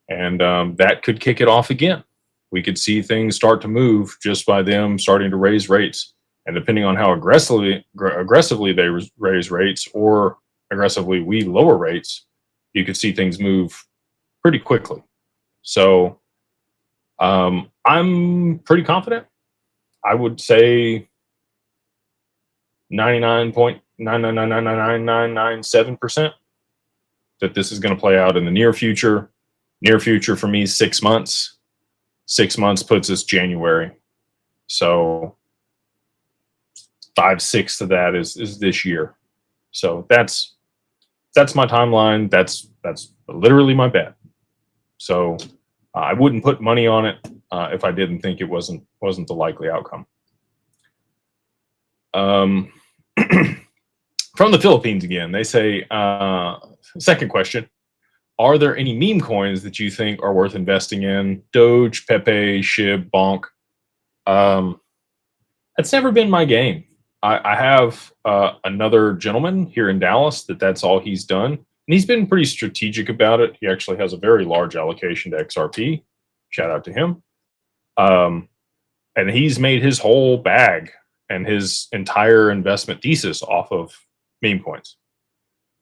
And that could kick it off again. We could see things start to move just by them starting to raise rates. And depending on how aggressively they raise rates, or aggressively we lower rates, you could see things move pretty quickly. So I'm pretty confident. I would say 99.9999997% that this is going to play out in the near future. Near future for me, 6 months. 6 months puts us January. So 5/6 of that is this year. So that's my timeline. That's literally my bet. So I wouldn't put money on it if I didn't think it wasn't the likely outcome. From the Philippines again, they say, second question, are there any meme coins that you think are worth investing in? Doge, Pepe, SHIB, Bonk. That's never been my game. I have another gentleman here in Dallas that's all he's done. And he's been pretty strategic about it. He actually has a very large allocation to XRP. Shout out to him. And he's made his whole bag and his entire investment thesis off of meme coins,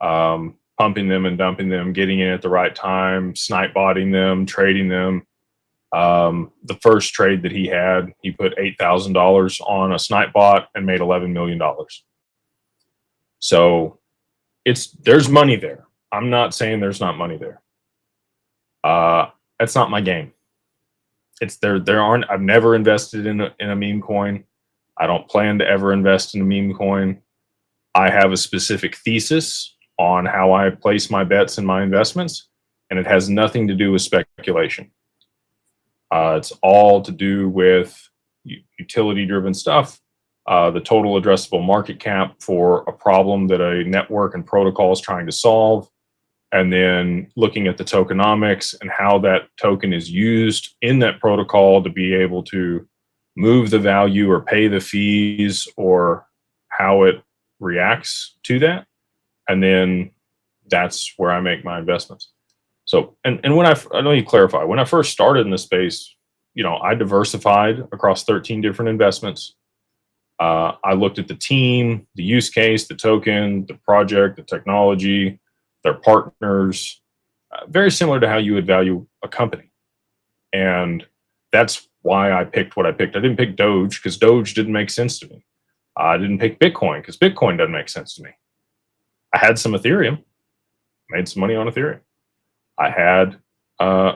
pumping them and dumping them, getting in at the right time, snipe botting them, trading them. The first trade that he had, he put $8,000 on a snipe bot and made $11 million. So there's money there. I'm not saying there's not money there. That's not my game. I've never invested in a meme coin. I don't plan to ever invest in a meme coin. I have a specific thesis on how I place my bets and my investments, and it has nothing to do with speculation. It's all to do with utility-driven stuff, the total addressable market cap for a problem that a network and protocol is trying to solve, and then looking at the tokenomics and how that token is used in that protocol to be able to move the value or pay the fees or how it reacts to that. And then that's where I make my investments. So, and when I let me clarify, when I first started in this space, I diversified across 13 different investments. I looked at the team, the use case, the token, the project, the technology, their partners, very similar to how you would value a company. And that's why I picked what I picked. I didn't pick Doge because Doge didn't make sense to me. I didn't pick Bitcoin because Bitcoin doesn't make sense to me. I had some Ethereum, made some money on Ethereum. I had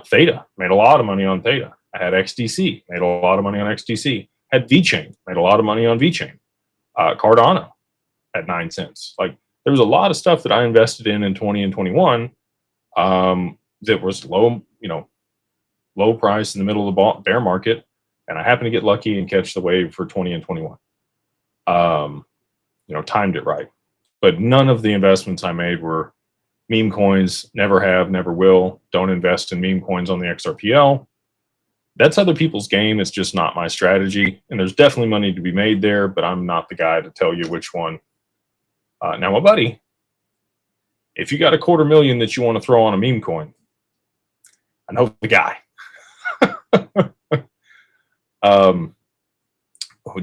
Theta, made a lot of money on Theta. I had XDC, made a lot of money on XDC. Had VeChain, made a lot of money on VeChain. Cardano at 9 cents. Like, there was a lot of stuff that I invested in 20 and 21 that was low price in the middle of the bear market, and I happened to get lucky and catch the wave for 20 and 21. Timed it right. But none of the investments I made were meme coins. Never have, never will. Don't invest in meme coins on the XRPL. That's other people's game. It's just not my strategy. And there's definitely money to be made there, but I'm not the guy to tell you which one. Now, my buddy, if you got $250,000 that you want to throw on a meme coin, I know the guy.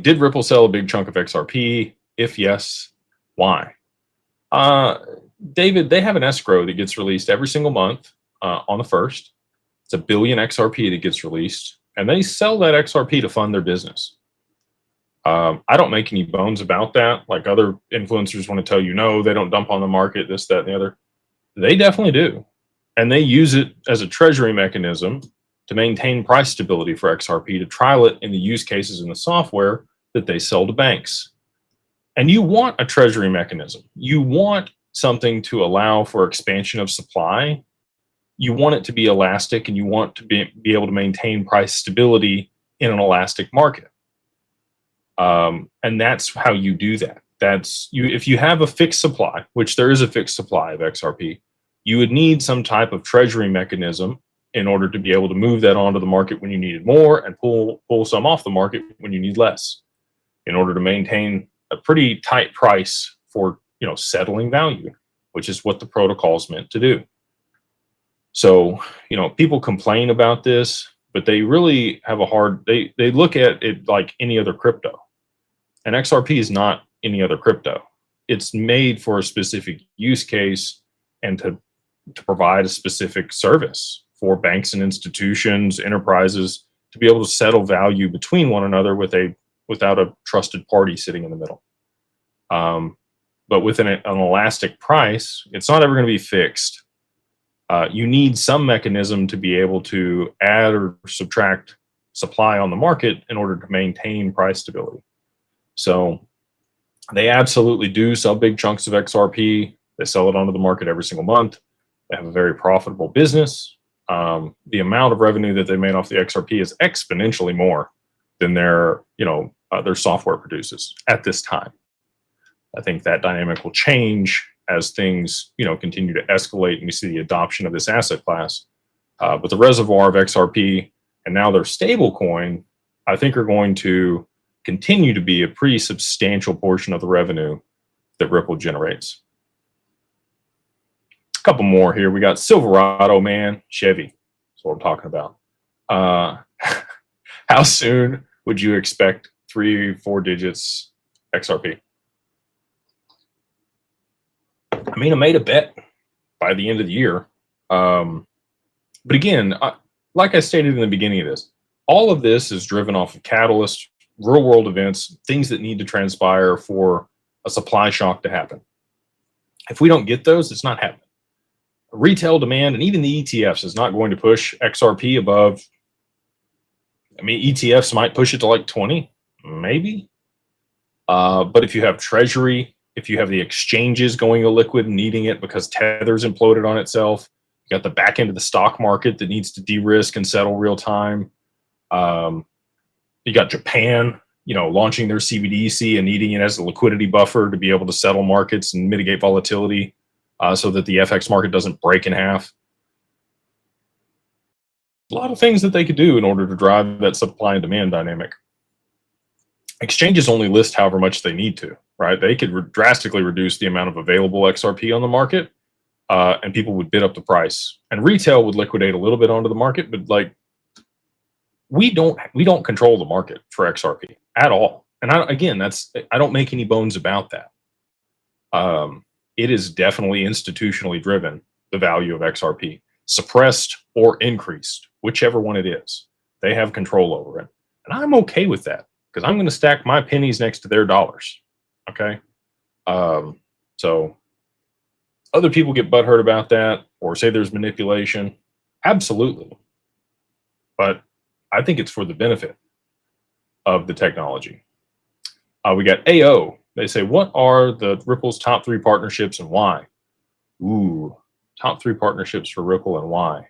Did Ripple sell a big chunk of XRP? If yes, why? David, they have an escrow that gets released every single month on the 1st. It's 1 billion XRP that gets released, and they sell that XRP to fund their business. I don't make any bones about that. Like other influencers want to tell you, no, they don't dump on the market, this, that, and the other. They definitely do. And they use it as a treasury mechanism to maintain price stability for XRP, to trial it in the use cases in the software that they sell to banks. And you want a treasury mechanism. You want something to allow for expansion of supply. You want it to be elastic, and you want to be able to maintain price stability in an elastic market. And that's how you do that. If you have a fixed supply, which there is a fixed supply of XRP, you would need some type of treasury mechanism in order to be able to move that onto the market when you needed more and pull some off the market when you need less, in order to maintain a pretty tight price for settling value, which is what the protocol is meant to do. So people complain about this, but they really have they look at it like any other crypto. And XRP is not any other crypto. It's made for a specific use case and to provide a specific service for banks and institutions, enterprises, to be able to settle value between one another without a trusted party sitting in the middle. But with an elastic price, it's not ever going to be fixed. You need some mechanism to be able to add or subtract supply on the market in order to maintain price stability. So they absolutely do sell big chunks of XRP. They sell it onto the market every single month. They have a very profitable business. The amount of revenue that they made off the XRP is exponentially more than their software produces at this time. I think that dynamic will change as things, continue to escalate and we see the adoption of this asset class. But the reservoir of XRP and now their stable coin, I think, are going to continue to be a pretty substantial portion of the revenue that Ripple generates. A couple more here. We got Silverado, man, Chevy. That's what we're talking about. How soon would you expect 3-4 digits XRP? I mean, I made a bet by the end of the year. But again, like I stated in the beginning of this, all of this is driven off of catalysts, real world events, things that need to transpire for a supply shock to happen. If we don't get those, it's not happening. Retail demand and even the ETFs is not going to push XRP above. I mean, ETFs might push it to like 20, maybe. But if you have Treasury, if you have the exchanges going illiquid and needing it because Tether's imploded on itself, you got the back end of the stock market that needs to de-risk and settle real time. You got Japan, launching their CBDC and needing it as a liquidity buffer to be able to settle markets and mitigate volatility so that the FX market doesn't break in half. A lot of things that they could do in order to drive that supply and demand dynamic. Exchanges only list however much they need to, right? They could drastically reduce the amount of available XRP on the market, and people would bid up the price. And retail would liquidate a little bit onto the market, but like we don't control the market for XRP at all. And I don't make any bones about that. It is definitely institutionally driven, the value of XRP, suppressed or increased, whichever one it is. They have control over it. And I'm okay with that because I'm going to stack my pennies next to their dollars. Okay. So other people get butthurt about that or say there's manipulation. Absolutely. But I think it's for the benefit of the technology. We got AO. They say, what are the Ripple's top 3 partnerships and why? Ooh, top 3 partnerships for Ripple and why?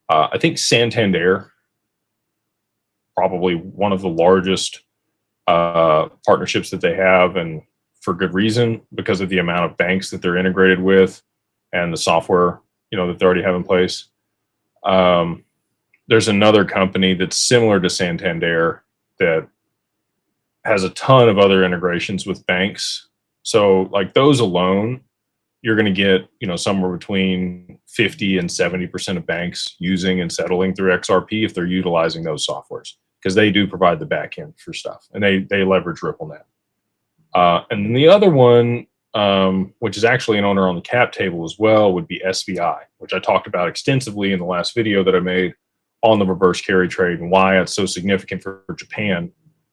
I think Santander, probably one of the largest partnerships that they have, and for good reason, because of the amount of banks that they're integrated with and the software, that they already have in place. There's another company that's similar to Santander that has a ton of other integrations with banks. So like those alone, you're going to get, somewhere between 50 and 70% of banks using and settling through XRP if they're utilizing those softwares, because they do provide the back end for stuff and they leverage RippleNet. And then the other one, which is actually an owner on the cap table as well, would be SBI, which I talked about extensively in the last video that I made on the reverse carry trade and why it's so significant for Japan.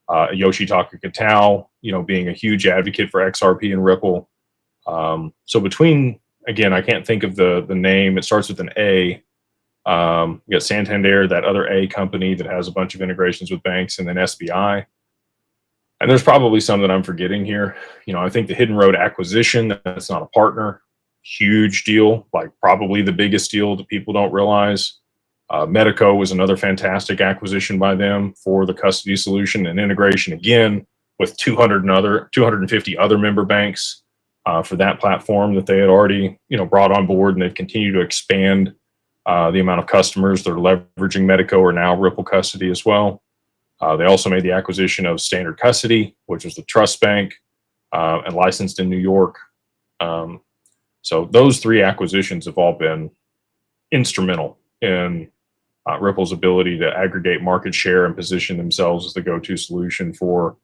Yoshitaka Kitao, being a huge advocate for XRP and Ripple. So between, again, I can't think of the name. It starts with an A. You got Santander, that other A company that has a bunch of integrations with banks, and then SBI. And there's probably some that I'm forgetting here. I think the Hidden Road acquisition, that's not a partner. Huge deal, like probably the biggest deal that people don't realize. Medico was another fantastic acquisition by them for the custody solution and integration, again, with 250 other member banks for that platform that they had already, brought on board, and they've continued to expand the amount of customers that are leveraging Medico or now Ripple Custody as well. They also made the acquisition of Standard Custody, which was the trust bank and licensed in New York. So those 3 acquisitions have all been instrumental in Ripple's ability to aggregate market share and position themselves as the go-to solution for,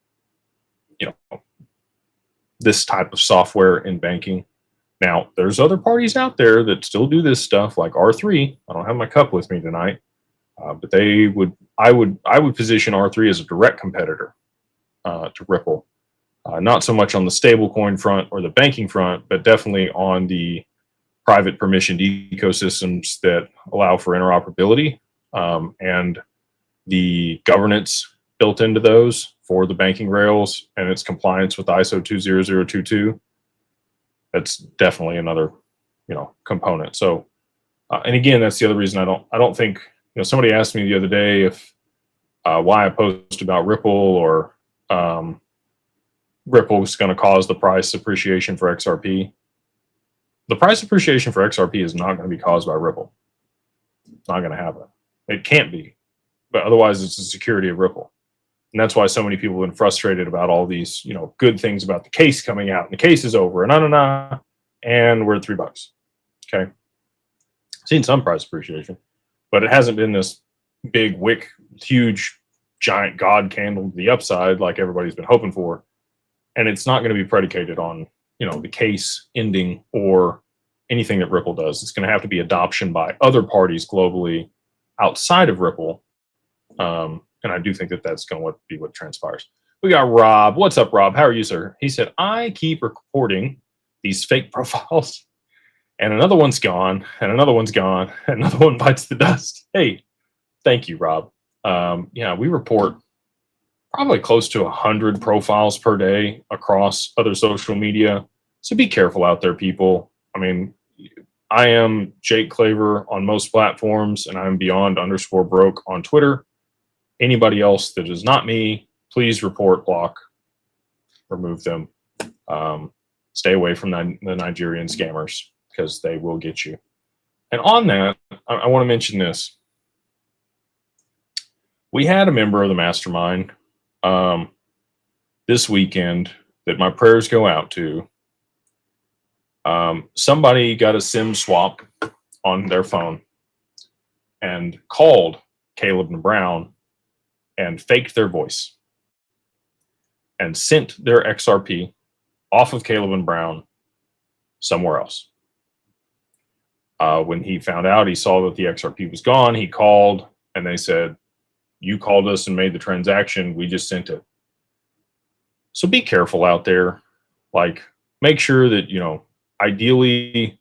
this type of software in banking. Now, there's other parties out there that still do this stuff, like R3. I don't have my cup with me tonight, but I would position R3 as a direct competitor to Ripple. Not so much on the stablecoin front or the banking front, but definitely on the private permissioned ecosystems that allow for interoperability and the governance built into those for the banking rails and its compliance with ISO 20022. That's definitely another, component. So, and again, that's the other reason I don't think, somebody asked me the other day if why I post about Ripple or Ripple is going to cause the price appreciation for XRP. The price appreciation for XRP is not going to be caused by Ripple. It's not going to happen. It can't be, but otherwise it's the security of Ripple. And that's why so many people have been frustrated about all these, good things about the case coming out, and the case is over, and and we're at $3. Okay. Seen some price appreciation, but it hasn't been this big wick, huge giant God candle to the upside like everybody's been hoping for. And it's not going to be predicated on, the case ending or anything that Ripple does. It's going to have to be adoption by other parties globally outside of Ripple. And I do think that that's going to be what transpires. We got Rob. What's up, Rob? How are you, sir? He said, I keep reporting these fake profiles, and another one's gone, and another one's gone, and another one bites the dust. Hey, thank you, Rob. Yeah, we report probably close to 100 profiles per day across other social media. So be careful out there, people. I mean, I am Jake Claver on most platforms, and I'm beyond_broke on Twitter. Anybody else that is not me, please report, block, remove them. Stay away from the Nigerian scammers because they will get you. And on that, I want to mention this. We had a member of the Mastermind this weekend that my prayers go out to. Somebody got a SIM swap on their phone and called Caleb and Brown and faked their voice and sent their XRP off of Caleb and Brown somewhere else. When he found out, he saw that the XRP was gone. He called and they said, you called us and made the transaction. We just sent it. So be careful out there. Like, make sure that, ideally,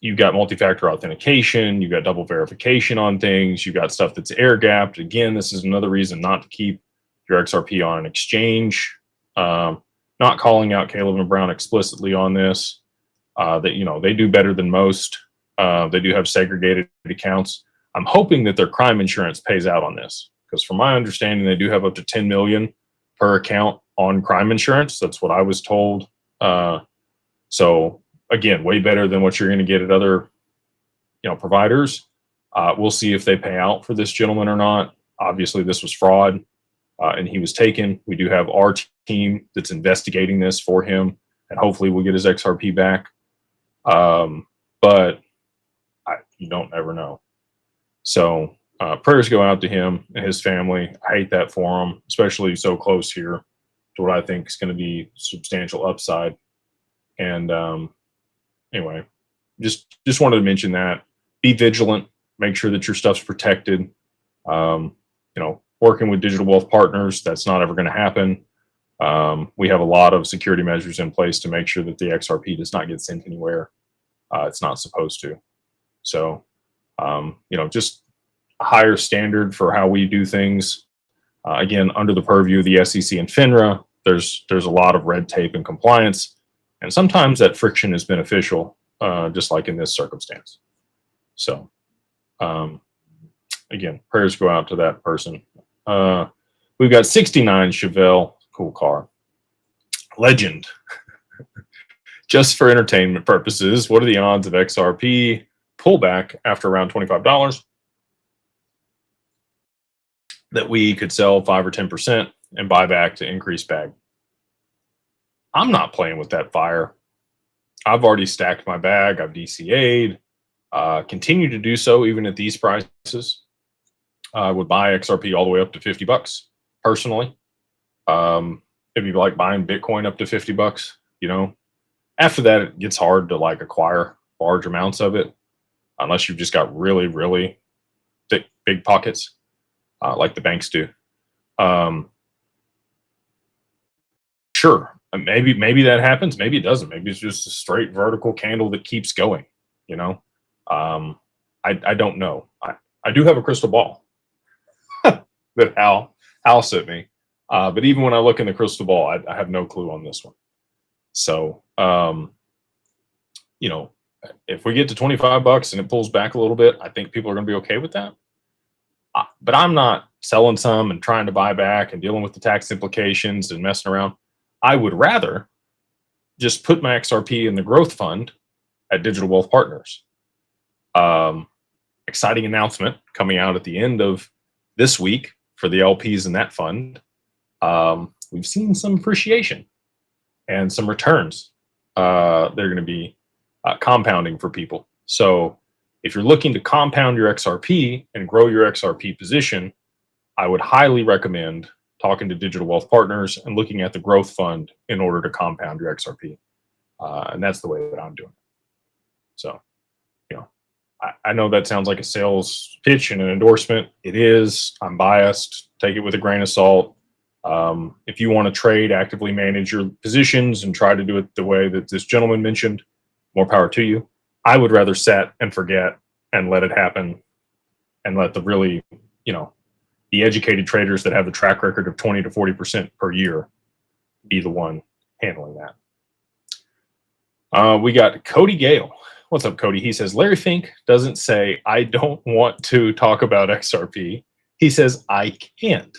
you've got multi-factor authentication, you've got double verification on things, you've got stuff that's air gapped. Again, this is another reason not to keep your XRP on an exchange. Not calling out Caleb and Brown explicitly on this. That they do better than most. They do have segregated accounts. I'm hoping that their crime insurance pays out on this, because from my understanding, they do have up to 10 million per account on crime insurance. That's what I was told. So again, way better than what you're going to get at other, providers. We'll see if they pay out for this gentleman or not. Obviously, this was fraud, and he was taken. We do have our team that's investigating this for him, and hopefully we'll get his XRP back. But you don't ever know. So prayers go out to him and his family. I hate that for him, especially so close here to what I think is going to be substantial upside. And anyway, just wanted to mention that. Be vigilant. Make sure that your stuff's protected. Working with digital wealth partners, that's not ever going to happen. We have a lot of security measures in place to make sure that the XRP does not get sent anywhere it's not supposed to. So, just a higher standard for how we do things. Again, under the purview of the SEC and FINRA, there's a lot of red tape and compliance, and sometimes that friction is beneficial, just like in this circumstance. So, again, prayers go out to that person. We've got 69 Chevelle, cool car, legend. Just for entertainment purposes, what are the odds of XRP pullback after around $25 that we could sell 5 or 10% and buy back to increase bag? I'm not playing with that fire. I've already stacked my bag. I've DCA'd, continue to do so even at these prices. I would buy XRP all the way up to $50 personally. If you like buying Bitcoin up to $50, after that, it gets hard to acquire large amounts of it, unless you've just got really, really thick, big pockets, like the banks do. Sure, maybe that happens. Maybe it doesn't. Maybe it's just a straight vertical candle that keeps going. I don't know. I do have a crystal ball that Al sent me, but even when I look in the crystal ball, I have no clue on this one. So, if we get to $25 and it pulls back a little bit, I think people are going to be okay with that. But I'm not selling some and trying to buy back and dealing with the tax implications and messing around. I would rather just put my XRP in the growth fund at Digital Wealth Partners. Exciting announcement coming out at the end of this week for the LPs in that fund. We've seen some appreciation and some returns. They're going to be compounding for people. So If you're looking to compound your XRP and grow your XRP position, I would highly recommend talking to Digital Wealth Partners and looking at the growth fund in order to compound your XRP. And that's the way that I'm doing it. So, you know, I know that sounds like a sales pitch and an endorsement. It is. I'm biased. Take it with a grain of salt. If you want to trade, actively manage your positions and try to do it the way that this gentleman mentioned, more power to you. I would rather set and forget and let it happen and let the really, the educated traders that have the track record of 20 to 40% per year be the one handling that. We got Cody Gale. What's up, Cody? He says, Larry Fink doesn't say, I don't want to talk about XRP. He says, I can't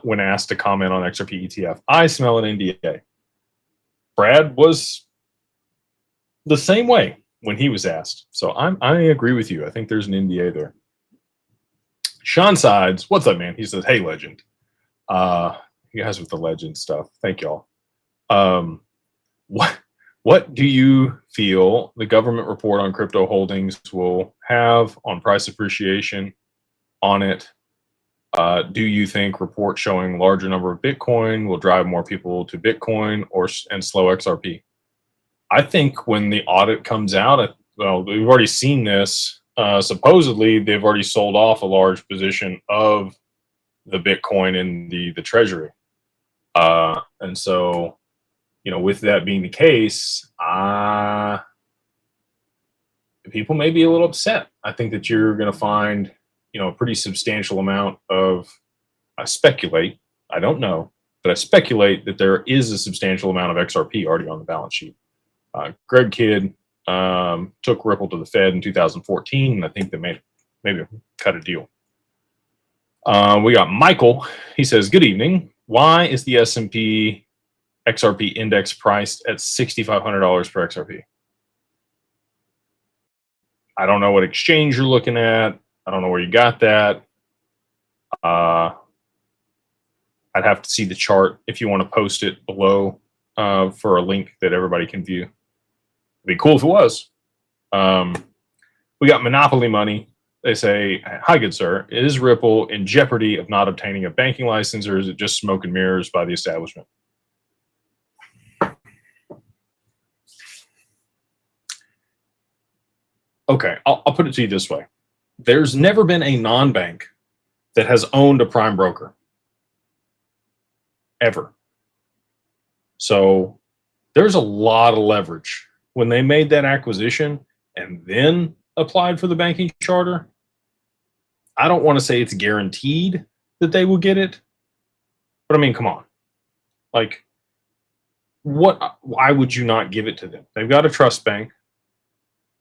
when asked to comment on XRP ETF. I smell an NDA. Brad was the same way when he was asked. So I agree with you. I think there's an NDA there. Sean Sides, what's up, man? He says, hey, legend. You guys with the legend stuff. Thank y'all. What do you feel the government report on crypto holdings will have on price appreciation on it? Do you think report showing larger number of Bitcoin will drive more people to Bitcoin and slow XRP? I think when the audit comes out, well, we've already seen this. Supposedly, they've already sold off a large position of the Bitcoin in the treasury. And so, with that being the case, people may be a little upset. I think that you're going to find, a pretty substantial amount of, I speculate, I don't know, but I speculate that there is a substantial amount of XRP already on the balance sheet. Greg Kidd took Ripple to the Fed in 2014, and I think they maybe cut a deal. We got Michael. He says, good evening. Why is the S&P XRP index priced at $6,500 per XRP? I don't know what exchange you're looking at. I don't know where you got that. I'd have to see the chart if you want to post it below for a link that everybody can view. It'd be cool if it was. We got Monopoly Money. They say, hi, good sir. Is Ripple in jeopardy of not obtaining a banking license, or is it just smoke and mirrors by the establishment? Okay, I'll put it to you this way. There's never been a non-bank that has owned a prime broker. Ever. So there's a lot of leverage. When they made that acquisition and then applied for the banking charter, I don't want to say it's guaranteed that they will get it, but I mean, come on. Like, why would you not give it to them? They've got a trust bank.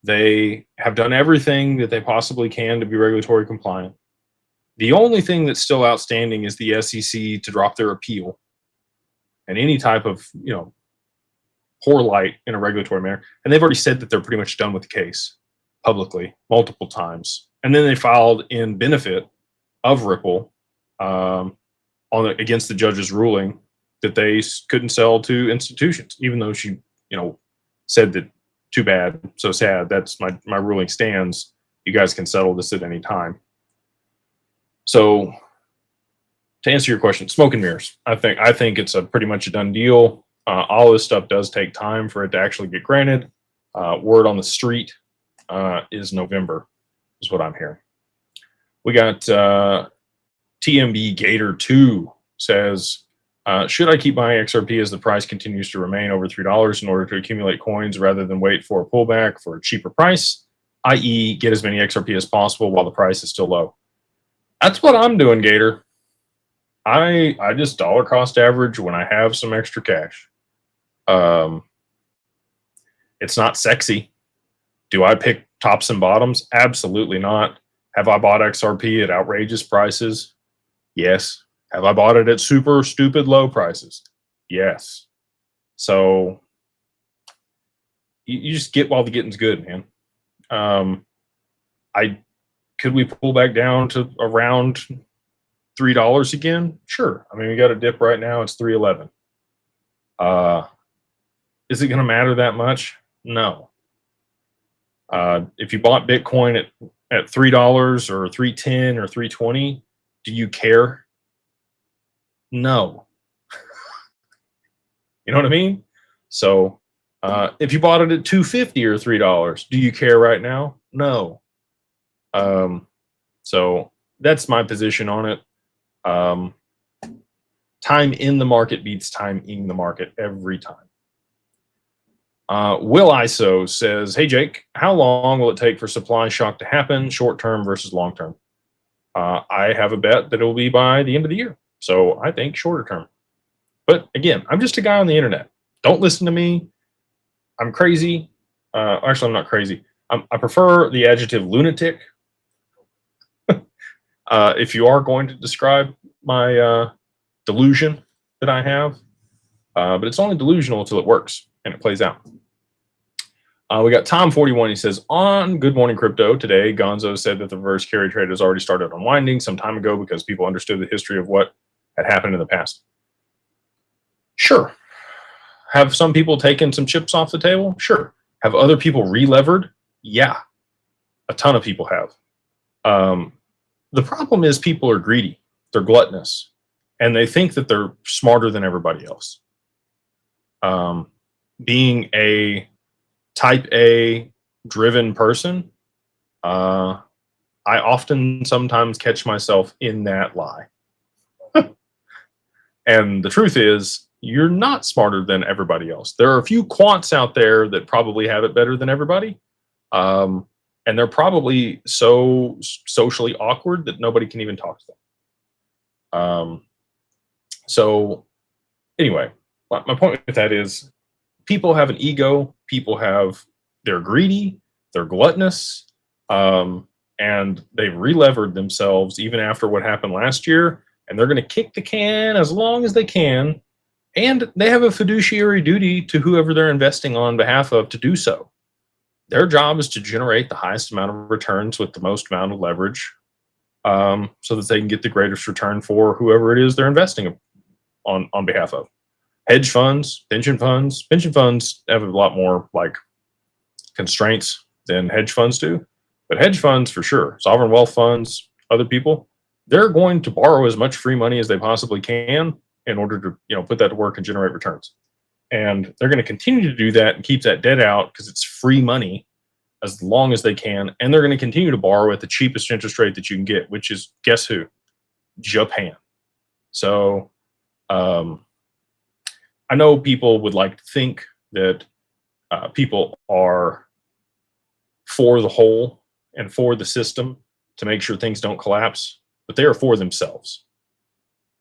They have done everything that they possibly can to be regulatory compliant. The only thing that's still outstanding is the SEC to drop their appeal and any type of, poor light in a regulatory manner. And they've already said that they're pretty much done with the case publicly multiple times. And then they filed in benefit of Ripple against the judge's ruling that they couldn't sell to institutions, even though she, said that, too bad, so sad. That's my ruling stands. You guys can settle this at any time. So to answer your question, smoke and mirrors. I think it's a pretty much a done deal. All this stuff does take time for it to actually get granted. Word on the street is November, is what I'm hearing. We got TMB Gator 2 says, should I keep buying XRP as the price continues to remain over $3 in order to accumulate coins rather than wait for a pullback for a cheaper price, i.e. get as many XRP as possible while the price is still low? That's what I'm doing, Gator. I just dollar cost average when I have some extra cash. It's not sexy. Do I pick tops and bottoms? Absolutely not. Have I bought XRP at outrageous prices? Yes. Have I bought it at super stupid low prices? Yes. So you just get while the getting's good, man. Could we pull back down to around $3 again? Sure. I mean, we got a dip right now. It's 311. Is it going to matter that much? No. If you bought Bitcoin at $3 or $3.10 or $3.20, do you care? No. You know what I mean? So if you bought it at $2.50 or $3, do you care right now? No. So that's my position on it. Time in the market beats time in the market every time. Will ISO says, hey, Jake, how long will it take for supply shock to happen, short term versus long term? I have a bet that it will be by the end of the year. So I think shorter term. But again, I'm just a guy on the internet. Don't listen to me. I'm crazy. Actually, I'm not crazy. I prefer the adjective lunatic. If you are going to describe my delusion that I have, but it's only delusional until it works and it plays out. We got Tom41. He says, on Good Morning Crypto today, Gonzo said that the reverse carry trade has already started unwinding some time ago because people understood the history of what had happened in the past. Sure. Have some people taken some chips off the table? Sure. Have other people re-levered? Yeah. A ton of people have. The problem is people are greedy. They're gluttonous. And they think that they're smarter than everybody else. Being a type A driven person, I often sometimes catch myself in that lie. And the truth is, you're not smarter than everybody else. There are a few quants out there that probably have it better than everybody. And they're probably so socially awkward that nobody can even talk to them. So anyway, my point with that is people have an ego. They're greedy, they're gluttonous, and they've re-levered themselves even after what happened last year. And they're going to kick the can as long as they can. And they have a fiduciary duty to whoever they're investing on behalf of to do so. Their job is to generate the highest amount of returns with the most amount of leverage, so that they can get the greatest return for whoever it is they're investing on behalf of. Hedge funds, pension funds have a lot more like constraints than hedge funds do. But hedge funds, for sure, sovereign wealth funds, other people, they're going to borrow as much free money as they possibly can in order to put that to work and generate returns. And they're going to continue to do that and keep that debt out because it's free money as long as they can. And they're going to continue to borrow at the cheapest interest rate that you can get, which is, guess who? Japan. So I know people would like to think that people are for the whole and for the system to make sure things don't collapse, but they are for themselves.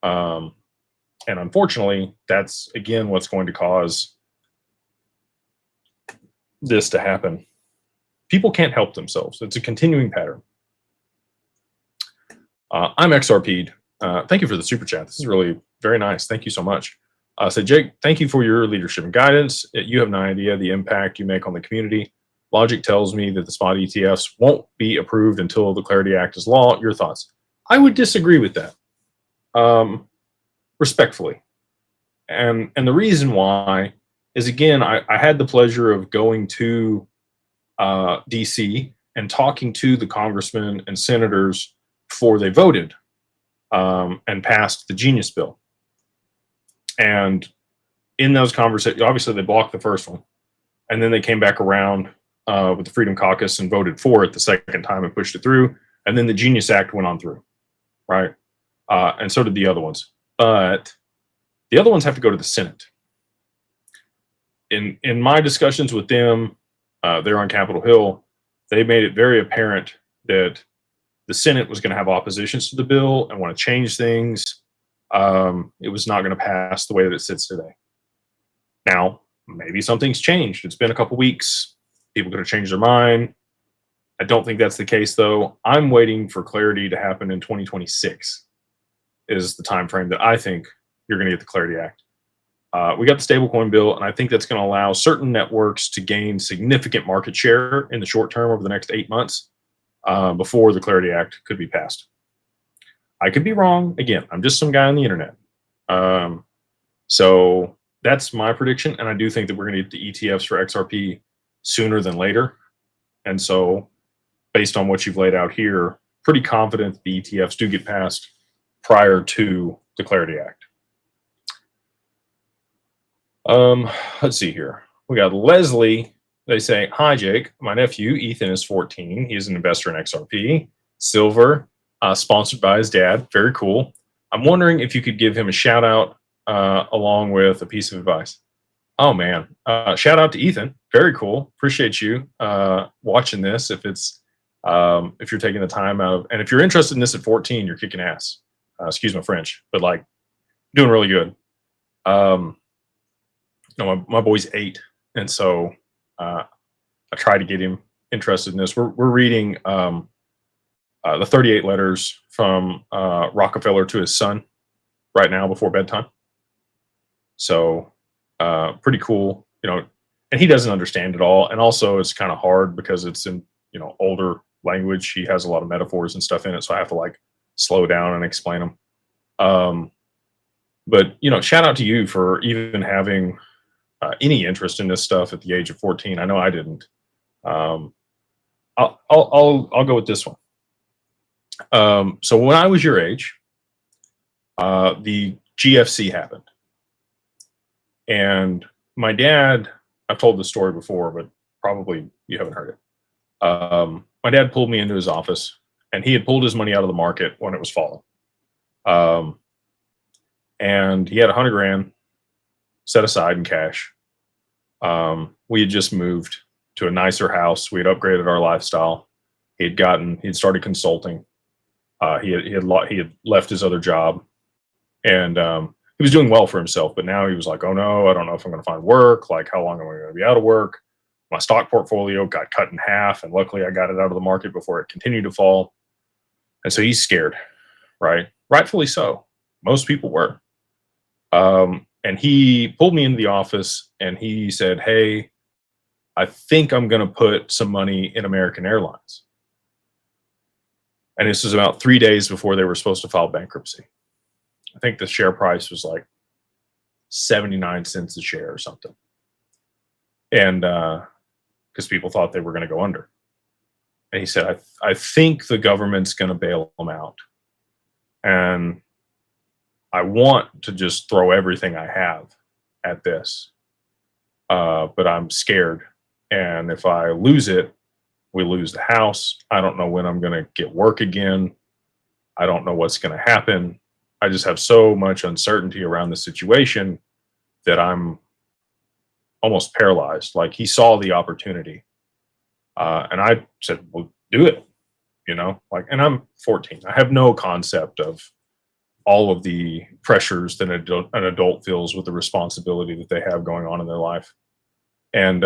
And unfortunately, that's, again, what's going to cause this to happen. People can't help themselves. It's a continuing pattern. I'm XRP'd. Thank you for the super chat. This is really very nice. Thank you so much. So Jake, thank you for your leadership and guidance. You have no idea the impact you make on the community. Logic tells me that the spot ETFs won't be approved until the Clarity Act is law. Your thoughts? I would disagree with that. Respectfully. And the reason why is, again, I had the pleasure of going to DC and talking to the congressmen and senators before they voted and passed the Genius Bill. And in those conversations, obviously they blocked the first one, and then they came back around with the Freedom Caucus and voted for it the second time and pushed it through. And then the Genius Act went on through, right? And so did the other ones. But the other ones have to go to the Senate. In my discussions with them there on Capitol Hill, they made it very apparent that the Senate was going to have oppositions to the bill and want to change things. It was not going to pass the way that it sits today. Now, maybe something's changed. It's been a couple weeks. People are going to change their mind. I don't think that's the case, though. I'm waiting for clarity to happen in 2026 is the time frame that I think you're going to get the Clarity Act. We got the stablecoin bill, and I think that's going to allow certain networks to gain significant market share in the short term over the next 8 months before the Clarity Act could be passed. I could be wrong. Again, I'm just some guy on the internet. So that's my prediction, and I do think that we're going to get the ETFs for XRP sooner than later. And so based on what you've laid out here, pretty confident the ETFs do get passed prior to the Clarity Act. Let's see here. We got Leslie. They say, hi, Jake. My nephew, Ethan, is 14. He is an investor in XRP, silver, sponsored by his dad. Very cool. I'm wondering if you could give him a shout out along with a piece of advice. Oh, man. Shout out to Ethan. Very cool. Appreciate you watching this. If you're taking the time out of, and if you're interested in this at 14, you're kicking ass. Excuse my French, but like doing really good. My boy's 8, and so I try to get him interested in this. We're reading the 38 letters from Rockefeller to his son right now before bedtime. So pretty cool, and he doesn't understand it all. And also it's kind of hard because it's in, older language. He has a lot of metaphors and stuff in it. So I have to like slow down and explain them. But, shout out to you for even having any interest in this stuff at the age of 14. I know I didn't. I'll go with this one. So when I was your age, the GFC happened. And my dad, I've told this story before, but probably you haven't heard it. My dad pulled me into his office, and he had pulled his money out of the market when it was falling. And he had 100 grand set aside in cash. We had just moved to a nicer house. We had upgraded our lifestyle. He'd started consulting. He had left his other job, and he was doing well for himself. But now he was like, "Oh no, I don't know if I'm going to find work. Like, how long am I going to be out of work?" My stock portfolio got cut in half, and luckily I got it out of the market before it continued to fall. And so he's scared, right? Rightfully so. Most people were. And he pulled me into the office and he said, "Hey, I think I'm going to put some money in American Airlines." And this was about 3 days before they were supposed to file bankruptcy. I think the share price was like 79 cents a share or something. And because people thought they were going to go under. And he said, I think the government's going to bail them out. And I want to just throw everything I have at this. But I'm scared. And if I lose it, we lose the house. I don't know when I'm going to get work again. I don't know what's going to happen. I just have so much uncertainty around the situation that I'm almost paralyzed. Like, he saw the opportunity. And I said, well, do it, and I'm 14. I have no concept of all of the pressures that an adult feels with the responsibility that they have going on in their life. And,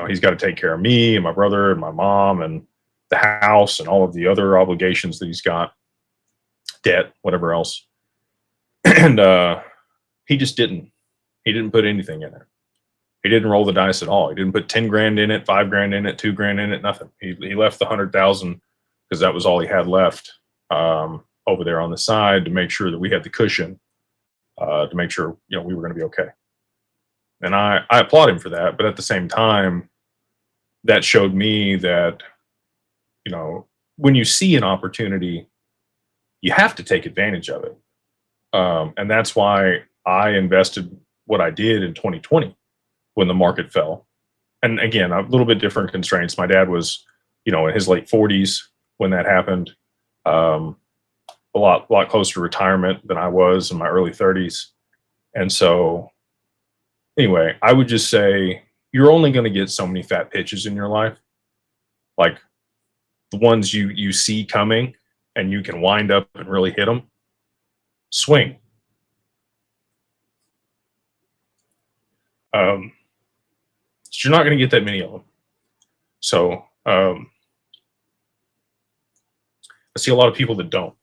he's got to take care of me and my brother and my mom and the house and all of the other obligations that he's got, debt, whatever else. And he just didn't put anything in it. He didn't roll the dice at all. He didn't put 10 grand in it, 5 grand in it, 2 grand in it, nothing. He left the 100,000 because that was all he had left over there on the side to make sure that we had the cushion to make sure, we were going to be okay. And I applaud him for that. But at the same time, that showed me that, when you see an opportunity, you have to take advantage of it. And that's why I invested what I did in 2020 when the market fell. And again, a little bit different constraints. My dad was, in his late 40s when that happened, a lot closer to retirement than I was in my early 30s. And so anyway, I would just say you're only going to get so many fat pitches in your life. Like the ones you see coming and you can wind up and really hit them. Swing. You're not going to get that many of them. So I see a lot of people that don't.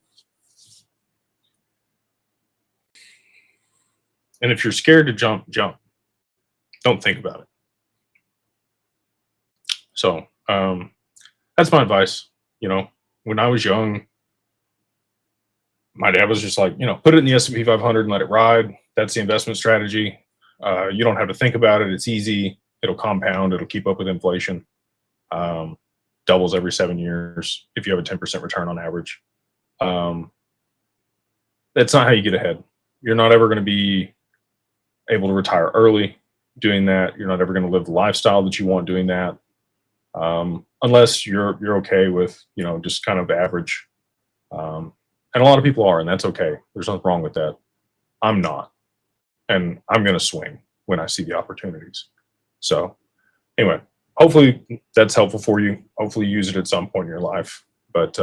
And if you're scared to jump. Don't think about it. So that's my advice. When I was young, my dad was just like, put it in the S&P 500 and let it ride. That's the investment strategy. You don't have to think about it. It's easy. It'll compound. It'll keep up with inflation. Doubles every 7 years if you have a 10% return on average. That's not how you get ahead. You're not ever going to be able to retire early doing that. You're not ever going to live the lifestyle that you want doing that, unless you're okay with, you know, just kind of average. And a lot of people are, and that's okay. There's nothing wrong with that. I'm not, and I'm going to swing when I see the opportunities. So anyway, hopefully that's helpful for you. Hopefully you use it at some point in your life. But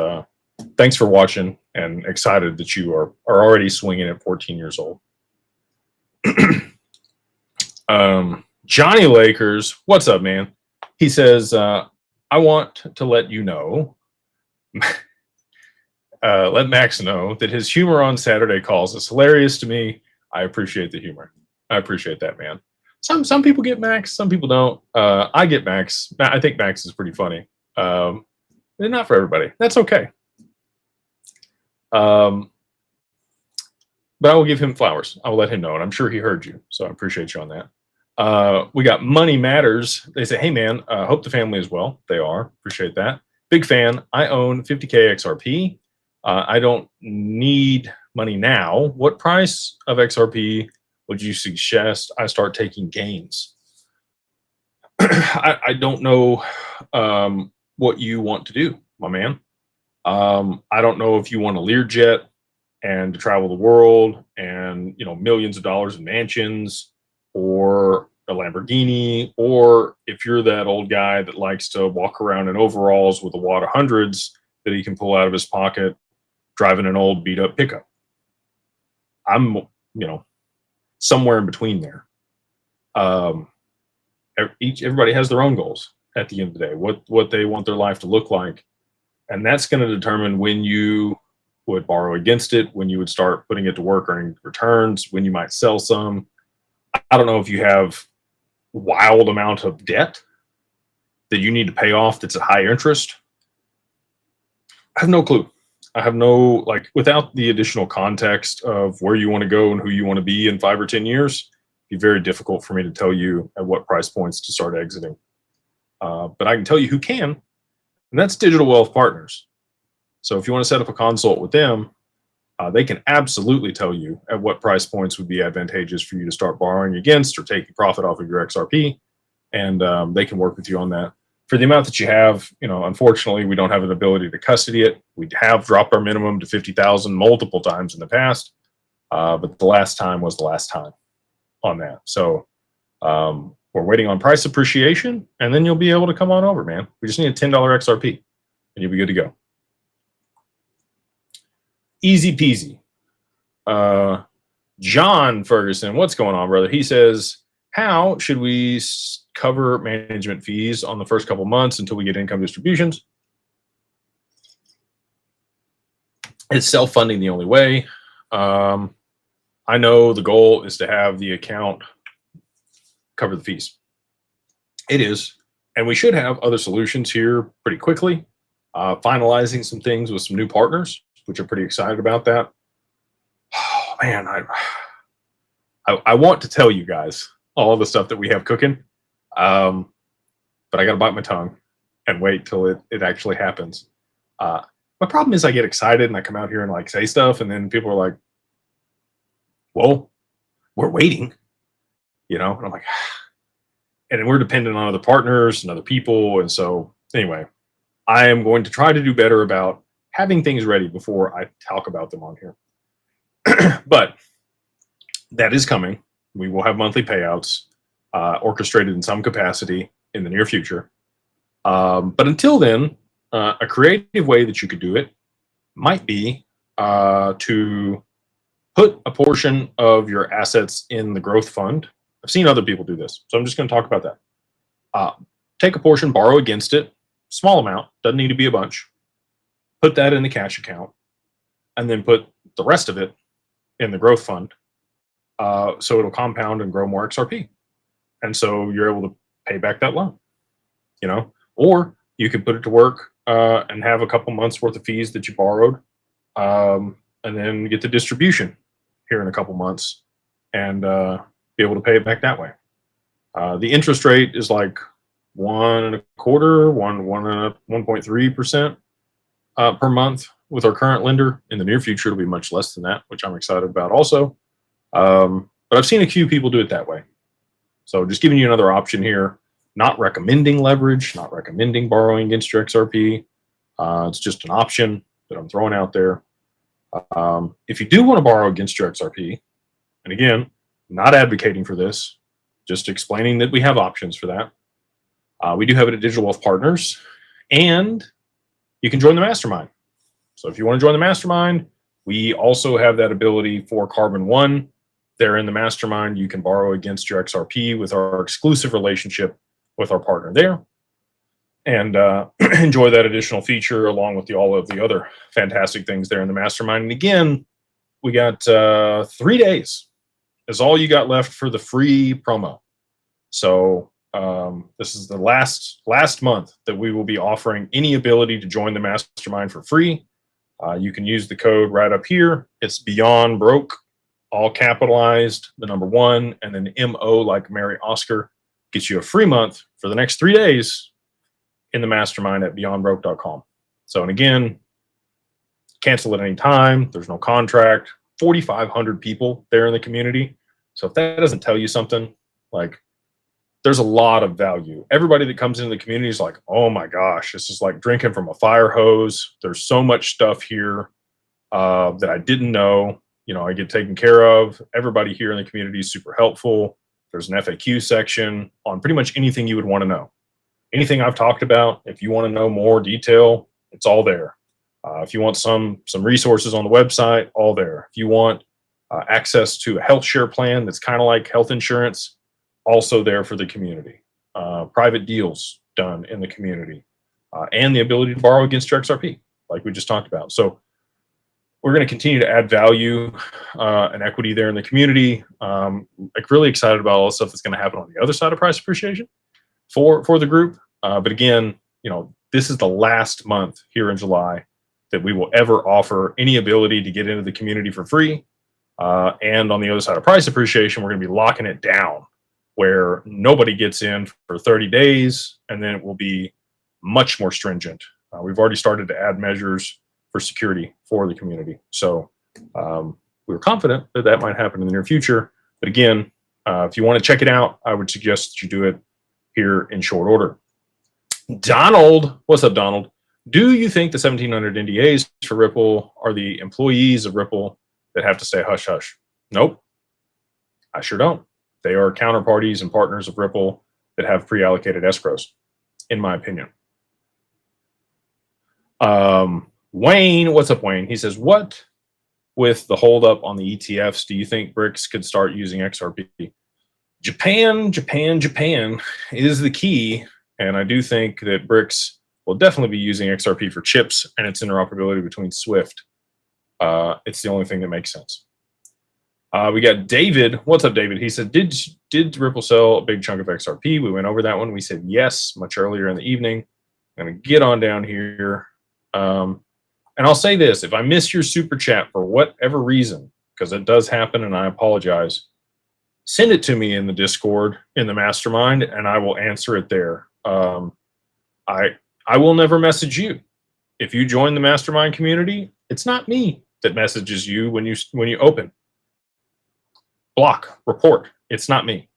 thanks for watching, and excited that you are already swinging at 14 years old. Johnny Lakers, what's up, man? He says, I want to let you know, let Max know that his humor on Saturday calls is hilarious to me. I appreciate the humor. I appreciate that, man. Some people get Max, some people don't. I get Max. I think Max is pretty funny. Not for everybody. That's okay. But I will give him flowers. I will let him know, and I'm sure he heard you, so I appreciate you on that. We got Money Matters. They say, hey, man, hope the family is well. They are. Appreciate that. Big fan. I own 50K XRP. I don't need money now. What price of XRP would you suggest I start taking gains? I don't know what you want to do, my man. I don't know if you want a Learjet and to travel the world and, you know, millions of dollars in mansions, or a Lamborghini, or if you're that old guy that likes to walk around in overalls with a wad of hundreds that he can pull out of his pocket, driving an old beat up pickup. I'm, you know, somewhere in between there. Everybody has their own goals at the end of the day, what they want their life to look like. And that's going to determine when you would borrow against it, when you would start putting it to work, earning returns, when you might sell some. I don't know if you have wild amount of debt that you need to pay off that's at high interest. I have no clue. I have no, like, without the additional context of where you want to go and who you want to be in 5 or 10 years, it'd be very difficult for me to tell you at what price points to start exiting. But I can tell you who can, and that's Digital Wealth Partners. So if you want to set up a consult with them, they can absolutely tell you at what price points would be advantageous for you to start borrowing against or taking profit off of your XRP, and they can work with you on that. For the amount that you have, you know, unfortunately, we don't have an ability to custody it. We have dropped our minimum to 50,000 multiple times in the past, but the last time was the last time on that. So we're waiting on price appreciation, and then you'll be able to come on over, man. We just need a $10 XRP, and you'll be good to go. Easy peasy. John Ferguson, what's going on, brother? He says, how should we cover management fees on the first couple months until we get income distributions? Is self-funding the only way? I know the goal is to have the account cover the fees. It is, and we should have other solutions here pretty quickly. Finalizing some things with some new partners, which are pretty excited about that. Oh, man, I want to tell you guys all the stuff that we have cooking, but I got to bite my tongue and wait till it actually happens. My problem is I get excited and I come out here and like say stuff, and then people are like, well, we're waiting, you know, and I'm like, and then we're dependent on other partners and other people. And so anyway, I am going to try to do better about having things ready before I talk about them on here. But that is coming. We will have monthly payouts orchestrated in some capacity in the near future. But until then, a creative way that you could do it might be to put a portion of your assets in the growth fund. I've seen other people do this, so I'm just going to talk about that. Take a portion, borrow against it, small amount, doesn't need to be a bunch. Put that in the cash account, and then put the rest of it in the growth fund, so it'll compound and grow more XRP. And so you're able to pay back that loan, you know, or you can put it to work and have a couple months worth of fees that you borrowed, and then get the distribution here in a couple months and be able to pay it back that way. The interest rate is like 1.3% per month with our current lender. In the near future, it'll be much less than that, which I'm excited about also. But I've seen a few people do it that way. So just giving you another option here. Not recommending leverage, not recommending borrowing against your XRP. It's just an option that I'm throwing out there. If you do want to borrow against your XRP, and again, not advocating for this, just explaining that we have options for that. We do have it at Digital Wealth Partners, and you can join the Mastermind. So if you want to join the Mastermind, we also have that ability for Carbon One. They're in the Mastermind. You can borrow against your XRP with our exclusive relationship with our partner there, and enjoy that additional feature along with all of the other fantastic things there in the Mastermind. And again, we got 3 days is all you got left for the free promo. So this is the last month that we will be offering any ability to join the Mastermind for free. You can use the code right up here. It's Beyond Broke, all capitalized, the number 1, and then MO like Mary Oscar. Gets you a free month for the next 3 days in the Mastermind at beyondbroke.com. So, and again, cancel at any time. There's no contract. 4,500 people there in the community. So if that doesn't tell you something, like, there's a lot of value. Everybody that comes into the community is like, oh my gosh, this is like drinking from a fire hose. There's so much stuff here that I didn't know. You know, I get taken care of. Everybody here in the community is super helpful. There's an FAQ section on pretty much anything you would want to know. Anything I've talked about, if you want to know more detail, it's all there. If you want some resources on the website, all there. If you want access to a health share plan that's kind of like health insurance, also there for the community. Private deals done in the community, and the ability to borrow against your XRP, like we just talked about. So we're going to continue to add value and equity there in the community. Like, really excited about all the stuff that's going to happen on the other side of price appreciation for the group. But again, you know, this is the last month here in July that we will ever offer any ability to get into the community for free. And on the other side of price appreciation, we're going to be locking it down where nobody gets in for 30 days, and then it will be much more stringent. We've already started to add measures for security for the community. So we're confident that that might happen in the near future. But again, if you want to check it out, I would suggest that you do it here in short order. Donald, what's up, Donald? Do you think the 1,700 NDAs for Ripple are the employees of Ripple that have to say hush hush? Nope, I sure don't. They are counterparties and partners of Ripple that have pre-allocated escrows, in my opinion. Wayne, what's up, Wayne? He says, what with the holdup on the ETFs, do you think BRICS could start using XRP? Japan is the key. And I do think that BRICS will definitely be using XRP for chips and its interoperability between SWIFT. It's the only thing that makes sense. We got David. What's up, David? He said, did Ripple sell a big chunk of XRP? We went over that one. We said yes, much earlier in the evening. I'm going to get on down here. And I'll say this, if I miss your super chat for whatever reason, because it does happen and I apologize, send it to me in the Discord, in the Mastermind, and I will answer it there. I will never message you. If you join the Mastermind community, it's not me that messages you when you open. Block, report. It's not me.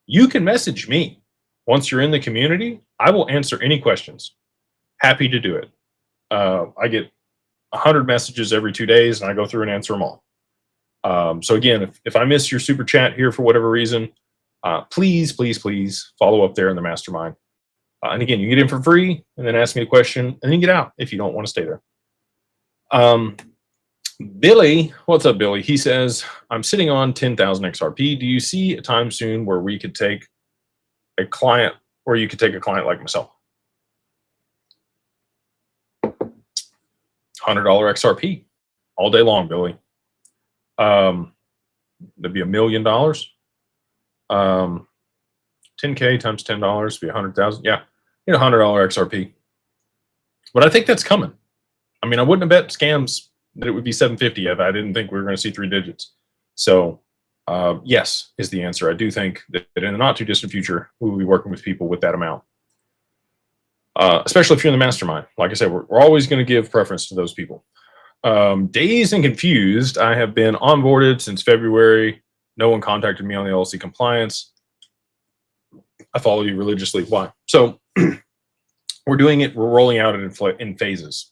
You can message me. Once you're in the community, I will answer any questions. Happy to do it. I get 100 messages every 2 days, and I go through and answer them all. So again, if I miss your super chat here for whatever reason, please follow up there in the Mastermind. And again, you get in for free and then ask me a question and then get out if you don't want to stay there. Billy, what's up, Billy? He says, I'm sitting on 10,000 XRP. Do you see a time soon where we could take a client, or you could take a client like myself? $100 XRP all day long, Billy. That'd be $1 million. 10K times $10 be 100,000. Yeah, you know, $100 XRP. But I think that's coming. I mean, I wouldn't have bet scams that it would be 750 if I didn't think we were going to see 3 digits. So yes is the answer. I do think that in the not too distant future, we will be working with people with that amount. especially if you're in the mastermind. Like I said, we're always going to give preference to those people. Dazed and confused. I have been onboarded since February. No one contacted me on the LLC compliance. I follow you religiously. Why? So we're doing it. We're rolling out in phases.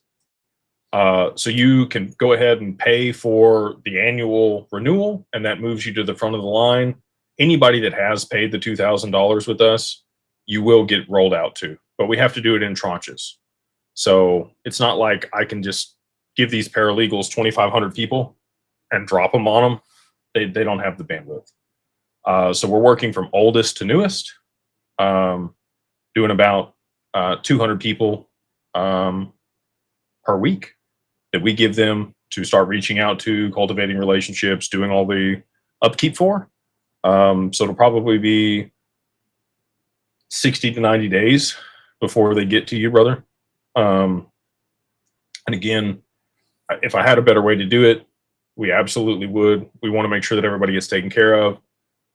So you can go ahead and pay for the annual renewal, and that moves you to the front of the line. Anybody that has paid the $2,000 with us, you will get rolled out to, but we have to do it in tranches. So it's not like I can just give these paralegals 2,500 people and drop them on them. They don't have the bandwidth. So we're working from oldest to newest, doing about 200 people per week that we give them to start reaching out to, cultivating relationships, doing all the upkeep for. So it'll probably be 60 to 90 days before they get to you, brother. And again, if I had a better way to do it, we absolutely would. We want to make sure that everybody gets taken care of,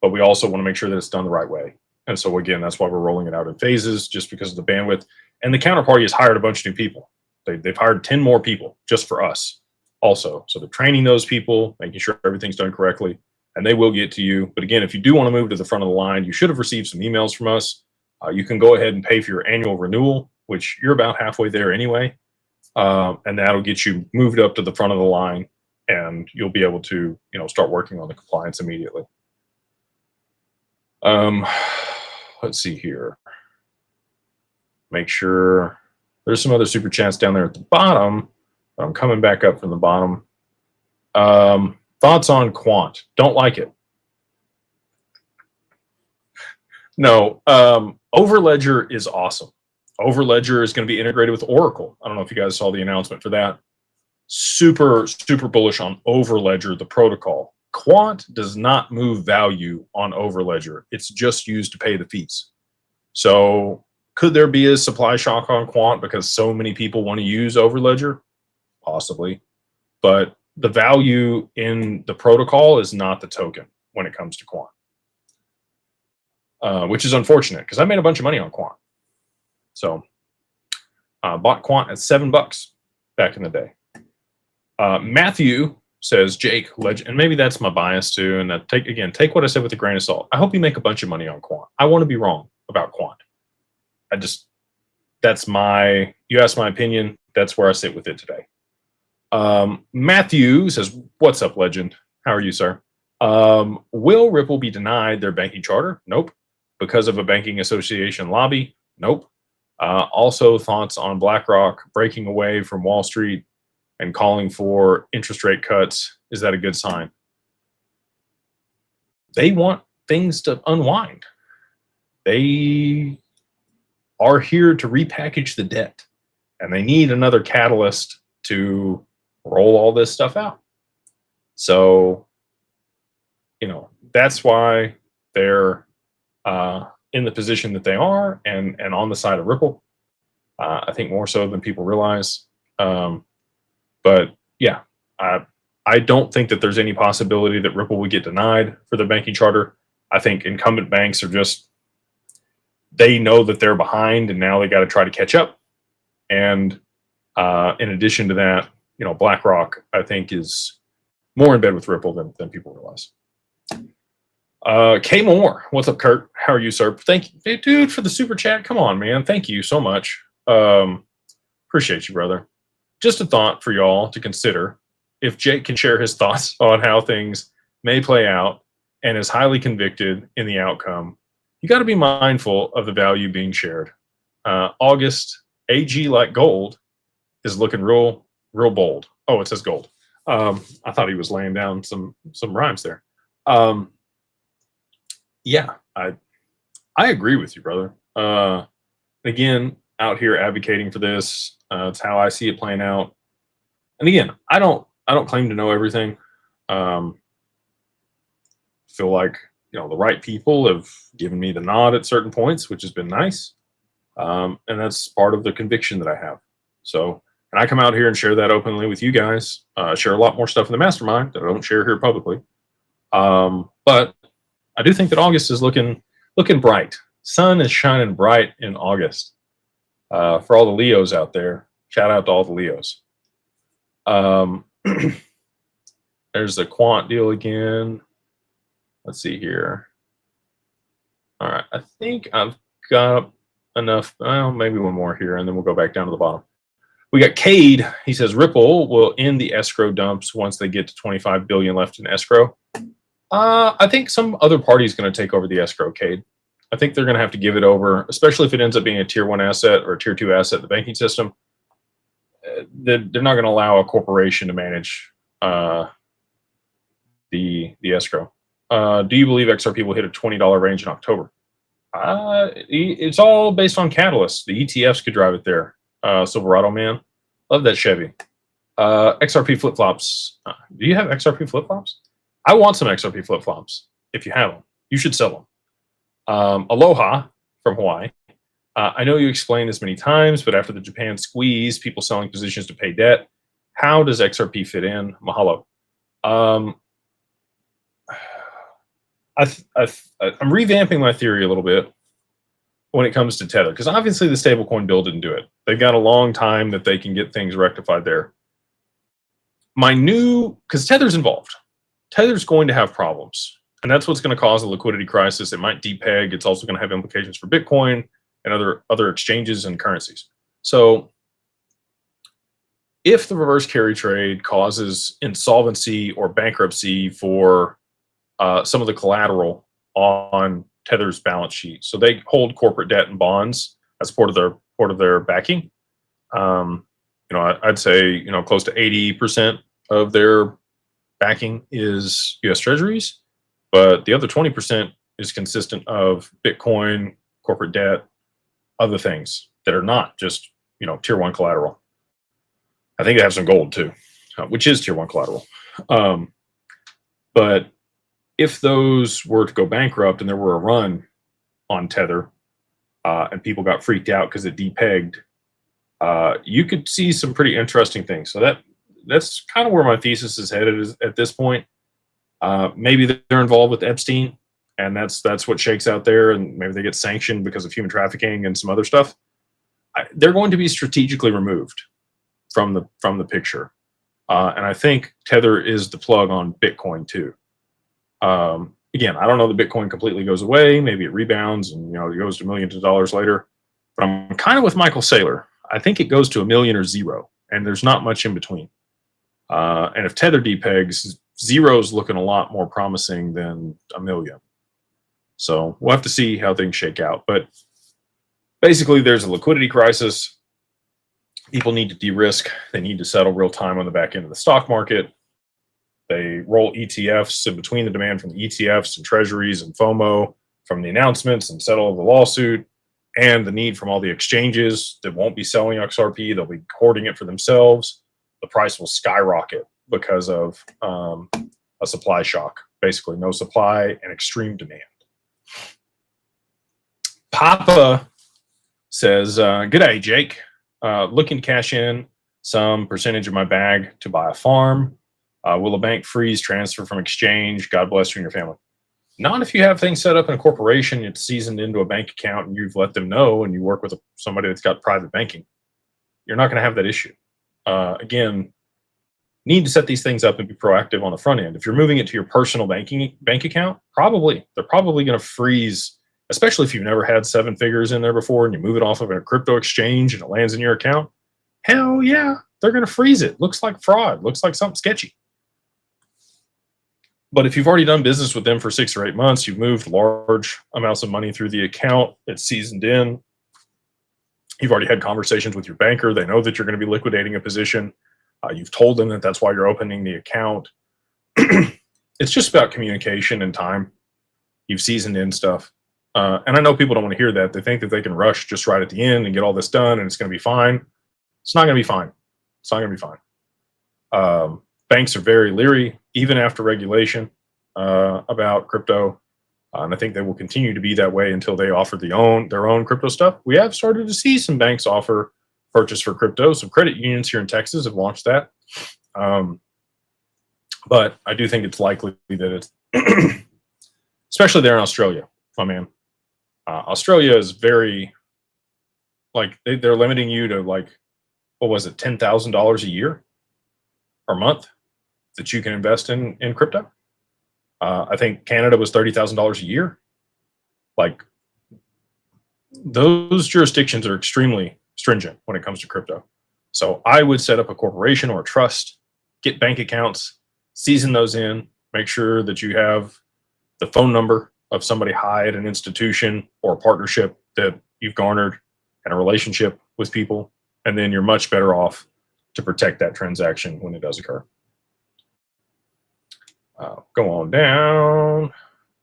but we also want to make sure that it's done the right way. And so again, that's why we're rolling it out in phases, just because of the bandwidth. And the counterparty has hired a bunch of new people. They've hired 10 more people just for us also. So they're training those people, making sure everything's done correctly, and they will get to you. But again, if you do want to move to the front of the line, you should have received some emails from us. You can go ahead and pay for your annual renewal, which you're about halfway there anyway. And that'll get you moved up to the front of the line, and you'll be able to, start working on the compliance immediately. Let's see here. Make sure there's some other super chats down there at the bottom. I'm coming back up from the bottom. Thoughts on quant? Don't like it. No, Overledger is awesome. Overledger is going to be integrated with Oracle. I don't know if you guys saw the announcement for that. Super, super bullish on Overledger, the protocol. Quant does not move value on Overledger. It's just used to pay the fees. So could there be a supply shock on Quant because so many people want to use Overledger? Possibly. But the value in the protocol is not the token when it comes to Quant. Which is unfortunate because I made a bunch of money on Quant. So bought Quant at $7 back in the day. Matthew says, Jake, and maybe that's my bias too. And that take what I said with a grain of salt. I hope you make a bunch of money on Quant. I want to be wrong about Quant. You asked my opinion. That's where I sit with it today. Matthew says, what's up, legend? How are you, sir? Will Ripple be denied their banking charter? Nope. Because of a banking association lobby? Nope. Also, thoughts on BlackRock breaking away from Wall Street and calling for interest rate cuts. Is that a good sign? They want things to unwind. They are here to repackage the debt, and they need another catalyst to roll all this stuff out. So, that's why they're in the position that they are and on the side of Ripple. I think more so than people realize. But yeah, I don't think that there's any possibility that Ripple would get denied for their banking charter. I think incumbent banks are they know that they're behind and now they got to try to catch up. And in addition to that, BlackRock, I think, is more in bed with Ripple than people realize. K Moore, what's up, Kurt? How are you, sir? Thank you, dude, for the super chat. Come on, man. Thank you so much. Appreciate you, brother. Just a thought for y'all to consider. If Jake can share his thoughts on how things may play out and is highly convicted in the outcome, you got to be mindful of the value being shared. August, AG like gold is looking real bold. Oh, it says gold. I thought he was laying down some rhymes there. Yeah, I agree with you, brother. Again, out here advocating for this. It's how I see it playing out. And again, I don't claim to know everything. Feel like the right people have given me the nod at certain points, which has been nice. And that's part of the conviction that I have. So, and I come out here and share that openly with you guys. Share a lot more stuff in the mastermind that I don't share here publicly. But I do think that August is looking bright. Sun is shining bright in August. For all the Leos out there, shout out to all the Leos. There's the quant deal again. Let's see here. All right, I think I've got enough. Well, maybe one more here, and then we'll go back down to the bottom. We got Cade. He says Ripple will end the escrow dumps once they get to 25 billion left in escrow. I think some other party is going to take over the escrow, Cade. I think they're going to have to give it over, especially if it ends up being a tier 1 asset or a tier 2 asset in the banking system. They're not going to allow a corporation to manage the escrow. Do you believe XRP will hit a $20 range in October? It's all based on catalysts. The ETFs could drive it there. Silverado man, love that Chevy. XRP flip-flops. Do you have XRP flip-flops? I want some XRP flip-flops. If you have them, you should sell them. Aloha from Hawaii. I know you explained this many times, but after the Japan squeeze, people selling positions to pay debt, how does XRP fit in? Mahalo. I'm revamping my theory a little bit when it comes to Tether, because obviously the stablecoin bill didn't do it. They've got a long time that they can get things rectified there. Because Tether's involved. Tether's going to have problems, and that's what's going to cause a liquidity crisis. It might depeg. It's also going to have implications for Bitcoin and other exchanges and currencies. So if the reverse carry trade causes insolvency or bankruptcy for some of the collateral on Tether's balance sheet, so they hold corporate debt and bonds as part of their backing. I'd say close to 80% of their backing is U.S. Treasuries, but the other 20% is consistent of Bitcoin, corporate debt, other things that are not just tier 1 collateral. I think they have some gold too, which is tier 1 collateral. But if those were to go bankrupt and there were a run on Tether and people got freaked out because it depegged, you could see some pretty interesting things. So that's kind of where my thesis is headed at this point. Maybe they're involved with Epstein, and that's what shakes out there, and maybe they get sanctioned because of human trafficking and some other stuff. They're going to be strategically removed from the picture, and I think Tether is the plug on Bitcoin too. Again, I don't know that Bitcoin completely goes away. Maybe it rebounds and it goes to millions of dollars later. But I'm kind of with Michael Saylor. I think it goes to $1 million or zero, and there's not much in between. And if Tether depegs, zero's looking a lot more promising than $1 million. So we'll have to see how things shake out. But basically, there's a liquidity crisis. People need to de-risk. They need to settle real time on the back end of the stock market. They roll ETFs in between the demand from the ETFs and treasuries and FOMO from the announcements and settle the lawsuit, and the need from all the exchanges that won't be selling XRP. They'll be hoarding it for themselves. The price will skyrocket because of a supply shock. Basically, no supply and extreme demand. Papa says, "G'day, Jake. Looking to cash in some percentage of my bag to buy a farm. Will a bank freeze transfer from exchange? God bless you and your family." Not if you have things set up in a corporation, it's seasoned into a bank account, and you've let them know, and you work with somebody that's got private banking. You're not going to have that issue. Again, need to set these things up and be proactive on the front end. If you're moving it to your personal bank account, they're probably going to freeze, especially if you've never had 7 figures in there before and you move it off of a crypto exchange and it lands in your account. Hell yeah, they're going to freeze it. Looks like fraud. Looks like something sketchy. But if you've already done business with them for 6 or 8 months, you've moved large amounts of money through the account, it's seasoned in, you've already had conversations with your banker, they know that you're going to be liquidating a position, you've told them that that's why you're opening the account. It's just about communication and time. You've seasoned in stuff. And I know people don't want to hear that. They think that they can rush just right at the end and get all this done and it's going to be fine. It's not going to be fine. It's not going to be fine. Banks are very leery, even after regulation, about crypto. And I think they will continue to be that way until they offer their own crypto stuff. We have started to see some banks offer purchase for crypto. Some credit unions here in Texas have launched that. But I do think it's likely that it's, especially there in Australia, my man. Australia is very, Like they're limiting you to like, what was it, $10,000 a year or month that you can invest in crypto. I think Canada was $30,000 a year. Like those jurisdictions are extremely stringent when it comes to crypto. So I would set up a corporation or a trust, get bank accounts, season those in, make sure that you have the phone number of somebody high at an institution or a partnership that you've garnered and a relationship with people. And then you're much better off to protect that transaction when it does occur. Go on down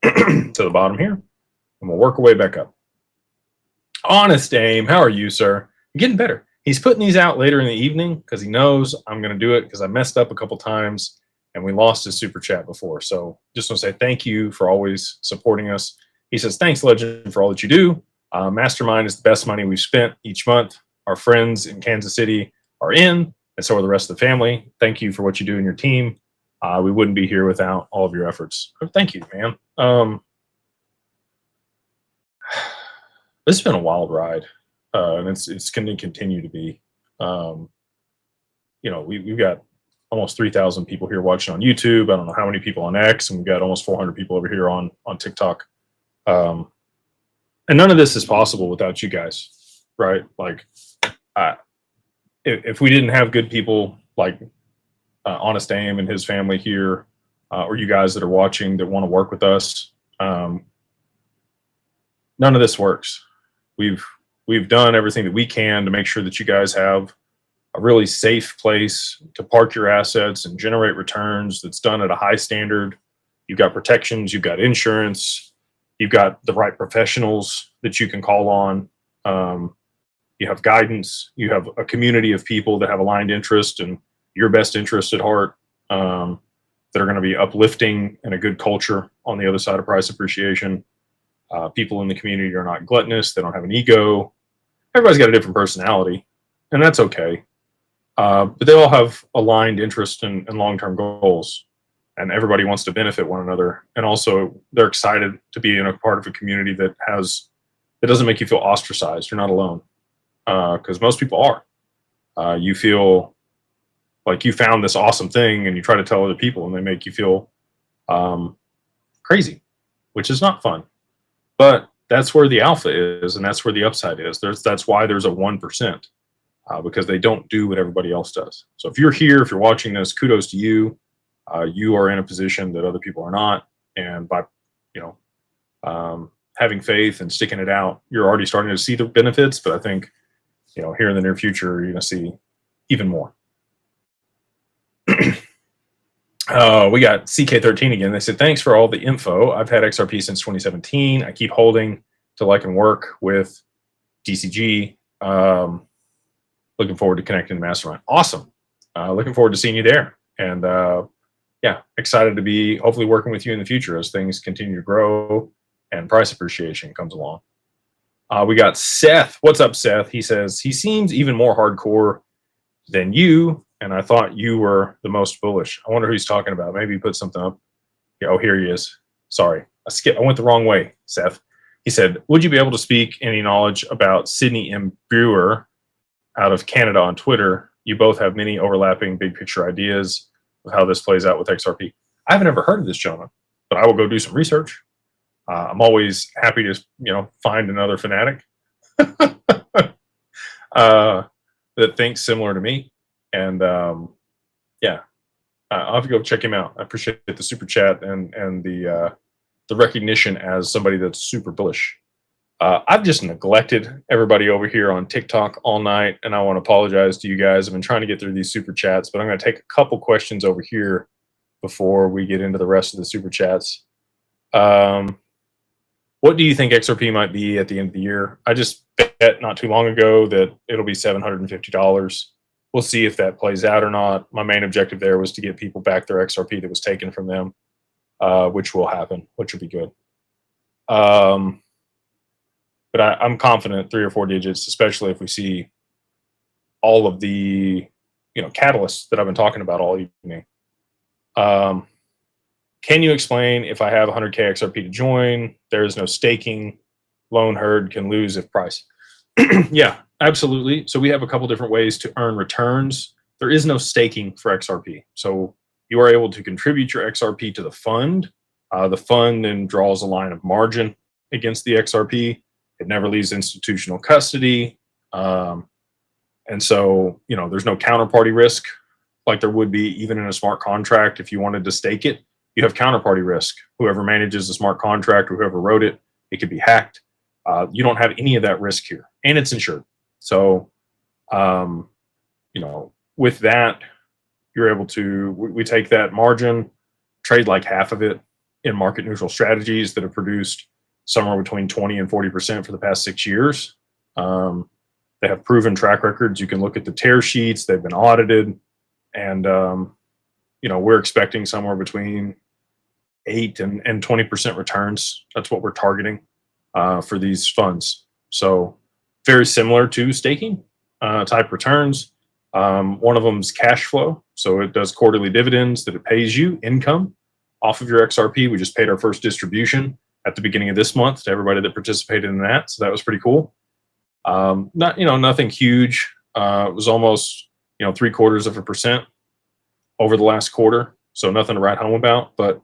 to the bottom here, and we'll work our way back up. Honest Aim, how are you, sir? You're getting better. He's putting these out later in the evening because he knows I'm going to do it because I messed up a couple times and we lost his super chat before. So just want to say thank you for always supporting us. He says, thanks, Legend, for all that you do. Mastermind is the best money we've spent each month. Our friends in Kansas City are in, and so are the rest of the family. Thank you for what you do in your team. We wouldn't be here without all of your efforts. Thank you, man. This has been a wild ride, and it's going to continue to be. We've got almost 3,000 people here watching on YouTube. I don't know how many people on X, and we've got almost 400 people over here on TikTok. And none of this is possible without you guys, right? Like, if we didn't have good people like Honest Aim and his family here, or you guys that are watching that want to work with us, none of this works. We've done everything that we can to make sure that you guys have a really safe place to park your assets and generate returns that's done at a high standard. You've got protections, you've got insurance, you've got the right professionals that you can call on. You have guidance, you have a community of people that have aligned interest and your best interest at heart, that are going to be uplifting and a good culture on the other side of price appreciation. People in the community are not gluttonous. They don't have an ego. Everybody's got a different personality, and that's okay. But they all have aligned interest and long-term goals, and everybody wants to benefit one another. And also, they're excited to be in a part of a community that doesn't make you feel ostracized. You're not alone, because most people are. You feel like you found this awesome thing, and you try to tell other people, and they make you feel crazy, which is not fun. But that's where the alpha is, and that's where the upside is. That's why there's a 1%, because they don't do what everybody else does. So if you're here, if you're watching this, kudos to you. You are in a position that other people are not, and by having faith and sticking it out, you're already starting to see the benefits. But I think here in the near future, you're going to see even more. We got CK13 again. They said, thanks for all the info. I've had XRP since 2017. I keep holding till I can work with DCG. Looking forward to connecting to Mastermind. Awesome. Looking forward to seeing you there. And excited to be hopefully working with you in the future as things continue to grow and price appreciation comes along. We got Seth. What's up, Seth? He says, he seems even more hardcore than you, and I thought you were the most bullish. I wonder who he's talking about. Maybe he put something up. Yeah, oh, here he is. Sorry. I went the wrong way, Seth. He said, would you be able to speak any knowledge about Sydney M. Brewer out of Canada on Twitter? You both have many overlapping big picture ideas of how this plays out with XRP. I haven't ever heard of this gentleman, but I will go do some research. I'm always happy to, find another fanatic that thinks similar to me. And I'll have to go check him out. I appreciate the super chat and the recognition as somebody that's super bullish. I've just neglected everybody over here on TikTok all night, and I want to apologize to you guys. I've been trying to get through these super chats, but I'm going to take a couple questions over here before we get into the rest of the super chats. What do you think XRP might be at the end of the year? I just bet not too long ago that it'll be $750. We'll see if that plays out or not. My main objective there was to get people back their XRP that was taken from them, which will happen, which will be good. But I'm confident 3 or 4 digits, especially if we see all of the catalysts that I've been talking about all evening. Can you explain if I have 100K XRP to join? There is no staking. Lone herd can lose if price. Yeah, Absolutely. So we have a couple different ways to earn returns. There is no staking for XRP. So you are able to contribute your XRP to the fund. The fund then draws a line of margin against the XRP. It never leaves institutional custody. And so, there's no counterparty risk like there would be even in a smart contract. If you wanted to stake it, you have counterparty risk. Whoever manages the smart contract or whoever wrote it, it could be hacked. You don't have any of that risk here, and it's insured. So, with that, you're able to, we take that margin, trade like half of it in market neutral strategies that have produced somewhere between 20 and 40% for the past 6 years. They have proven track records. You can look at the tear sheets. They've been audited. And, we're expecting somewhere between 8 and 20% returns. That's what we're targeting for these funds. So very similar to staking type returns. One of them is cash flow. So it does quarterly dividends that it pays you income off of your XRP. We just paid our first distribution at the beginning of this month to everybody that participated in that. So that was pretty cool. Nothing huge. It was almost, 0.75% over the last quarter. So nothing to write home about, but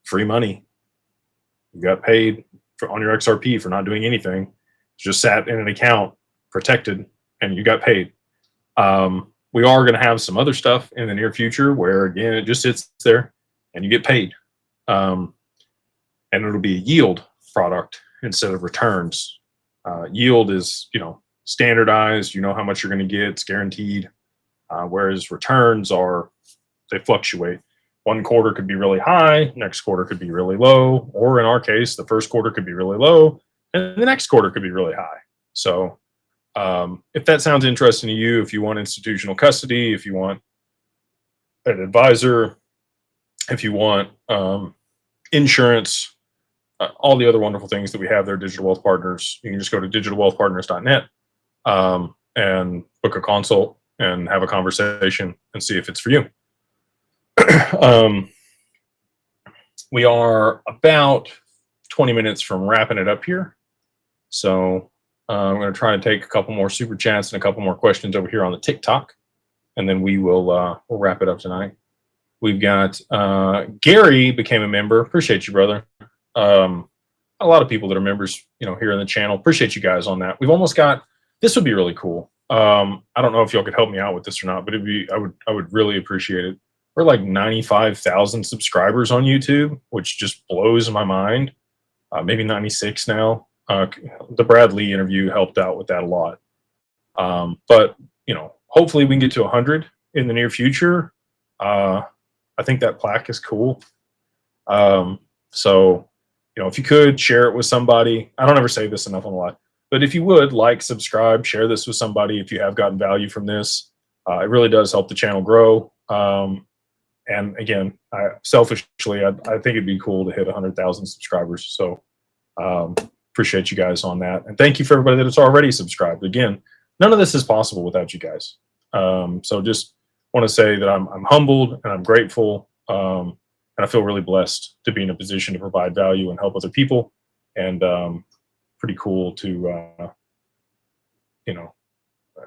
free money. You got paid on your XRP for not doing anything. It just sat in an account protected and you got paid. We are going to have some other stuff in the near future where, again, it just sits there and you get paid. And it'll be a yield product instead of returns. Yield is, standardized. You know how much you're going to get. It's guaranteed. Whereas returns they fluctuate. One quarter could be really high. Next quarter could be really low. Or in our case, the first quarter could be really low. And the next quarter could be really high. So if that sounds interesting to you, if you want institutional custody, if you want an advisor, if you want insurance, all the other wonderful things that we have there, Digital Wealth Partners, you can just go to digitalwealthpartners.net and book a consult and have a conversation and see if it's for you. We are about 20 minutes from wrapping it up here. So I'm going to try to take a couple more super chats and a couple more questions over here on the TikTok, and then we'll wrap it up tonight. We've got Gary became a member. Appreciate you, brother. A lot of people that are members, here in the channel. Appreciate you guys on that. We've almost got, this would be really cool. I don't know if y'all could help me out with this or not, but I would really appreciate it. We're like 95,000 subscribers on YouTube, which just blows my mind. Maybe 96 now. The Brad Lee interview helped out with that a lot. But hopefully we can get to 100 in the near future. I think that plaque is cool. So, if you could share it with somebody, I don't ever say this enough on a lot, but if you would like, subscribe, share this with somebody if you have gotten value from this. It really does help the channel grow. And again, selfishly, I think it'd be cool to hit 100,000 subscribers. So appreciate you guys on that. And thank you for everybody that's already subscribed. Again, none of this is possible without you guys. So just want to say that I'm humbled and I'm grateful. And I feel really blessed to be in a position to provide value and help other people. And pretty cool to,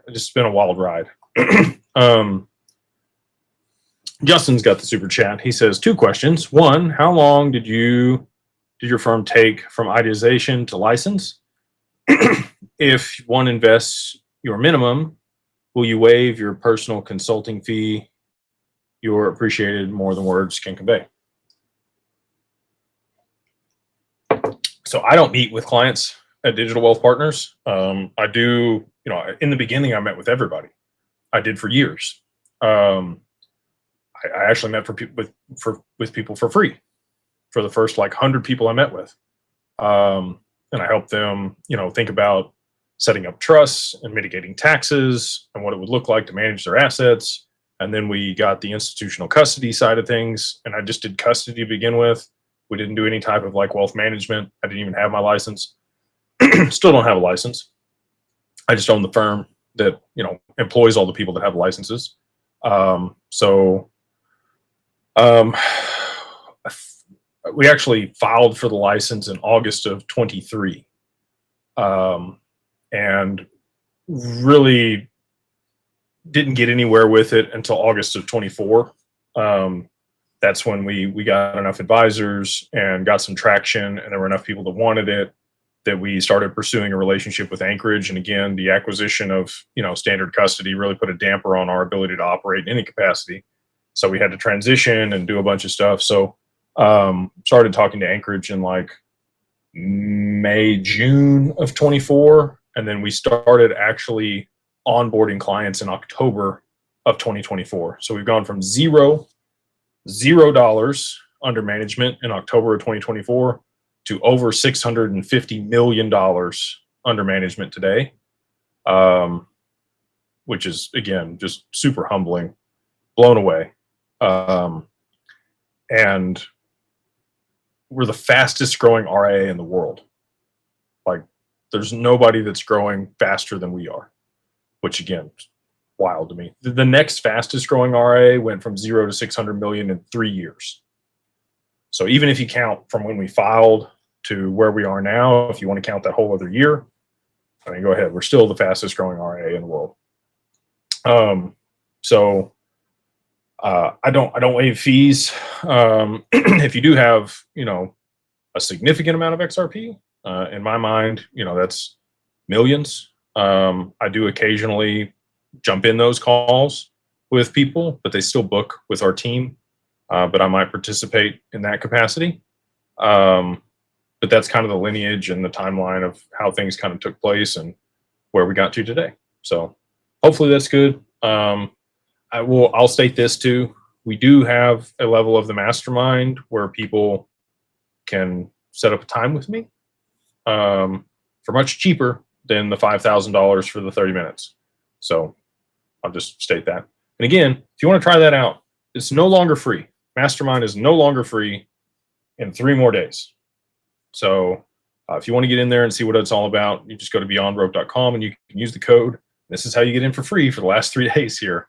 it's been a wild ride. Justin's got the super chat. He says 2 questions. 1, how long did your firm take from ideation to license? If one invests your minimum, will you waive your personal consulting fee? You're appreciated more than words can convey. So I don't meet with clients at Digital Wealth Partners. I do, in the beginning, I met with everybody. I did for years. I actually met with people for free for the first 100 people I met with. And I helped them, think about setting up trusts and mitigating taxes and what it would look like to manage their assets. And then we got the institutional custody side of things. And I just did custody to begin with. We didn't do any type of wealth management. I didn't even have my license. Still don't have a license. I just own the firm that, employs all the people that have licenses. We actually filed for the license in August of 23. And really didn't get anywhere with it until August of 24. That's when we got enough advisors and got some traction, and there were enough people that wanted it that we started pursuing a relationship with Anchorage. And again, the acquisition of standard custody really put a damper on our ability to operate in any capacity. So we had to transition and do a bunch of stuff. So started talking to Anchorage in like May, June of 24, and then we started actually onboarding clients in October of 2024. So we've gone from $0 under management in October of 2024 to over $650 million under management today, which is, again, just super humbling, blown away. And we're the fastest growing RIA in the world. Like, there's nobody that's growing faster than we are, which, again, is wild to me. The next fastest growing RIA went from 0 to 600 million in 3 years. So even if you count from when we filed to where we are now, if you want to count that whole other year, I mean, go ahead. We're still the fastest growing RIA in the world. I don't waive fees. If you do have, a significant amount of XRP, in my mind, that's millions. I do occasionally jump in those calls with people, but they still book with our team. But I might participate in that capacity. But that's kind of the lineage and the timeline of how things kind of took place and where we got to today. So hopefully that's good. I'll state this too. We do have a level of the mastermind where people can set up a time with me for much cheaper than the $5,000 for the 30 minutes. So I'll just state that. And again, if you want to try that out, it's no longer free. Mastermind is no longer free in 3 more days. So if you want to get in there and see what it's all about, you just go to beyondbroke.com and you can use the code. This is how you get in for free for the last 3 days here.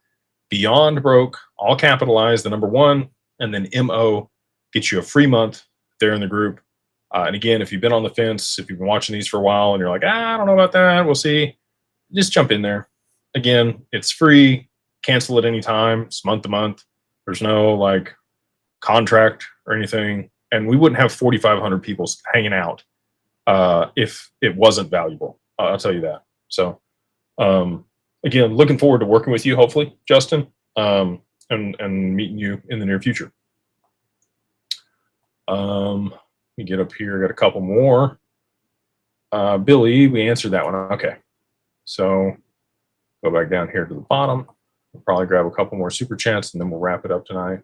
Beyond Broke, all capitalized, the number 1, and then MO gets you a free month there in the group. And again, if you've been on the fence, if you've been watching these for a while and you're like, I don't know about that, we'll see, just jump in there. Again, it's free. Cancel at any time. It's month to month. There's no like contract or anything. And we wouldn't have 4,500 people hanging out if it wasn't valuable. I'll tell you that. So, again, looking forward to working with you, hopefully, Justin, and meeting you in the near future. Let me get up here. I got a couple more. Billy, we answered that one. Okay. So go back down here to the bottom. We'll probably grab a couple more super chats and then we'll wrap it up tonight.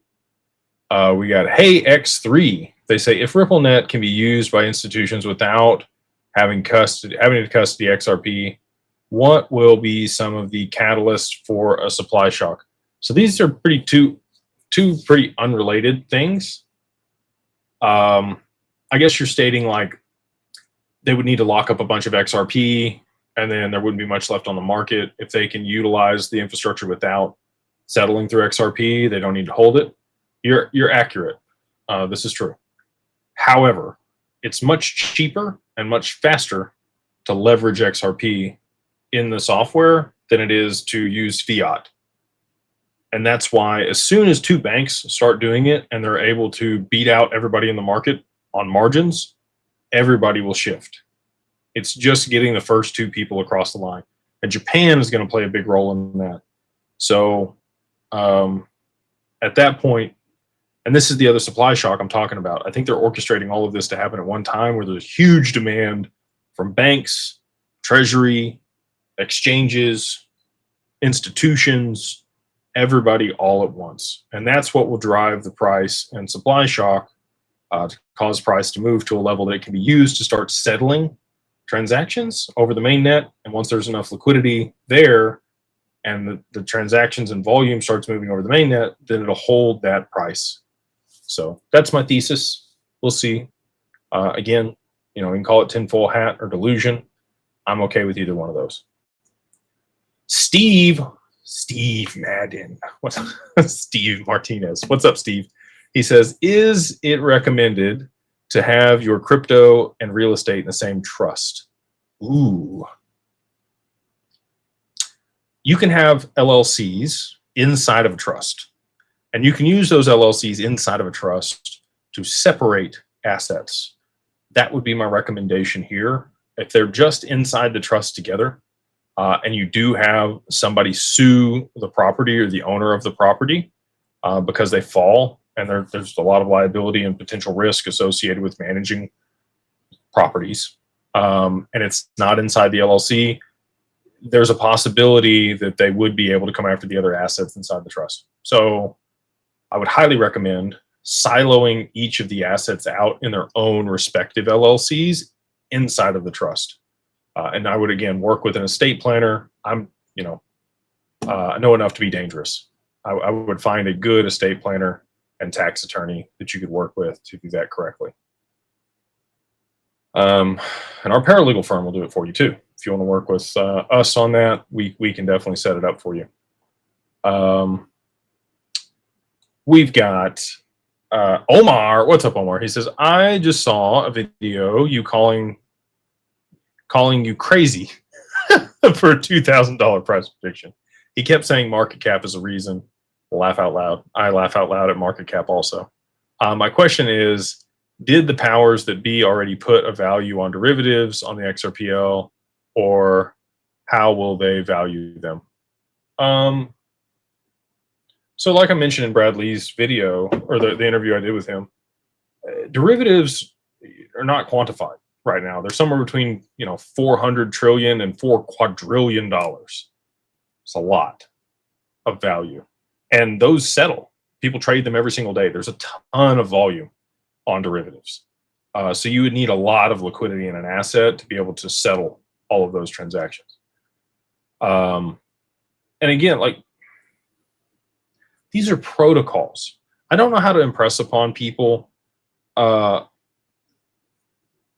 We got Hey X3. They say if RippleNet can be used by institutions without having to custody XRP, what will be some of the catalysts for a supply shock? So these are two pretty unrelated things. I guess you're stating like they would need to lock up a bunch of XRP and then there wouldn't be much left on the market. If they can utilize the infrastructure without settling through XRP, they don't need to hold it. You're accurate. This is true. However, it's much cheaper and much faster to leverage XRP in the software than it is to use fiat. And that's why as soon as 2 banks start doing it and they're able to beat out everybody in the market on margins, everybody will shift. It's just getting the first 2 people across the line. And Japan is going to play a big role in that. So at that point, and this is the other supply shock I'm talking about, I think they're orchestrating all of this to happen at one time where there's huge demand from banks, treasury, exchanges, institutions, everybody all at once. And that's what will drive the price and supply shock to cause price to move to a level that it can be used to start settling transactions over the main net. And once there's enough liquidity there and the transactions and volume starts moving over the main net, then it'll hold that price. So that's my thesis. We'll see. Again, you can call it tinfoil hat or delusion. I'm okay with either one of those. Steve Madden. What's Steve Martinez? What's up, Steve? He says, is it recommended to have your crypto and real estate in the same trust? Ooh. you can have LLCs inside of a trust, and you can use those LLCs inside of a trust to separate assets. That would be my recommendation here. If they're just inside the trust together, and you do have somebody sue the property or the owner of the property because they fall, and there's a lot of liability and potential risk associated with managing properties, and it's not inside the LLC, there's a possibility that they would be able to come after the other assets inside the trust. So I would highly recommend siloing each of the assets out in their own respective LLCs inside of the trust. And I would, again, work with an estate planner. I know enough to be dangerous. I would find a good estate planner and tax attorney that you could work with to do that correctly. And our paralegal firm will do it for you too. If you want to work with us on that, we can definitely set it up for you. We've got Omar. What's up, Omar? He says, I just saw a video you calling you crazy for a $2,000 price prediction. He kept saying market cap is a reason. Laugh out loud. I laugh out loud at market cap also. My question is, did the powers that be already put a value on derivatives on the XRPL, or how will they value them? So like I mentioned in Brad Lee's video, or the interview I did with him, derivatives are not quantified right now. They're somewhere between 400 trillion and $4 quadrillion. It's a lot of value, and those settle. People trade them every single day. There's a ton of volume on derivatives, so you would need a lot of liquidity in an asset to be able to settle all of those transactions. And again, like, these are protocols. I don't know how to impress upon people the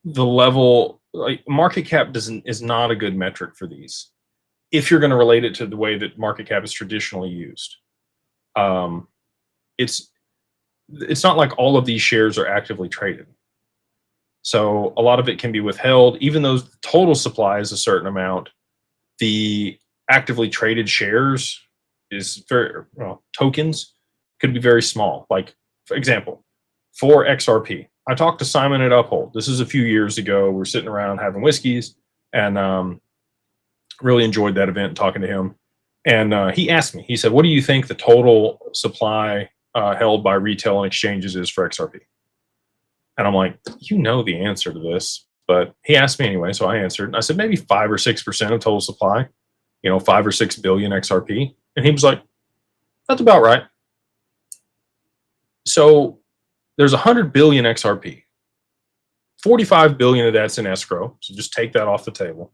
level, like, market cap is not a good metric for these if you're going to relate it to the way that market cap is traditionally used. It's not like all of these shares are actively traded. So a lot of it can be withheld. Even though the total supply is a certain amount, the actively traded shares is very, tokens could be very small. Like, for example, for XRP, I talked to Simon at Uphold. This is a few years ago. We're sitting around having whiskeys, and really enjoyed that event, talking to him. And he asked me, he said, what do you think the total supply held by retail and exchanges is for XRP? And I'm like, the answer to this, but he asked me anyway, so I answered. And I said, maybe 5 or 6% of total supply, 5 or 6 billion XRP. And he was like, that's about right. So there's 100 billion XRP. 45 billion of that's in escrow, so just take that off the table.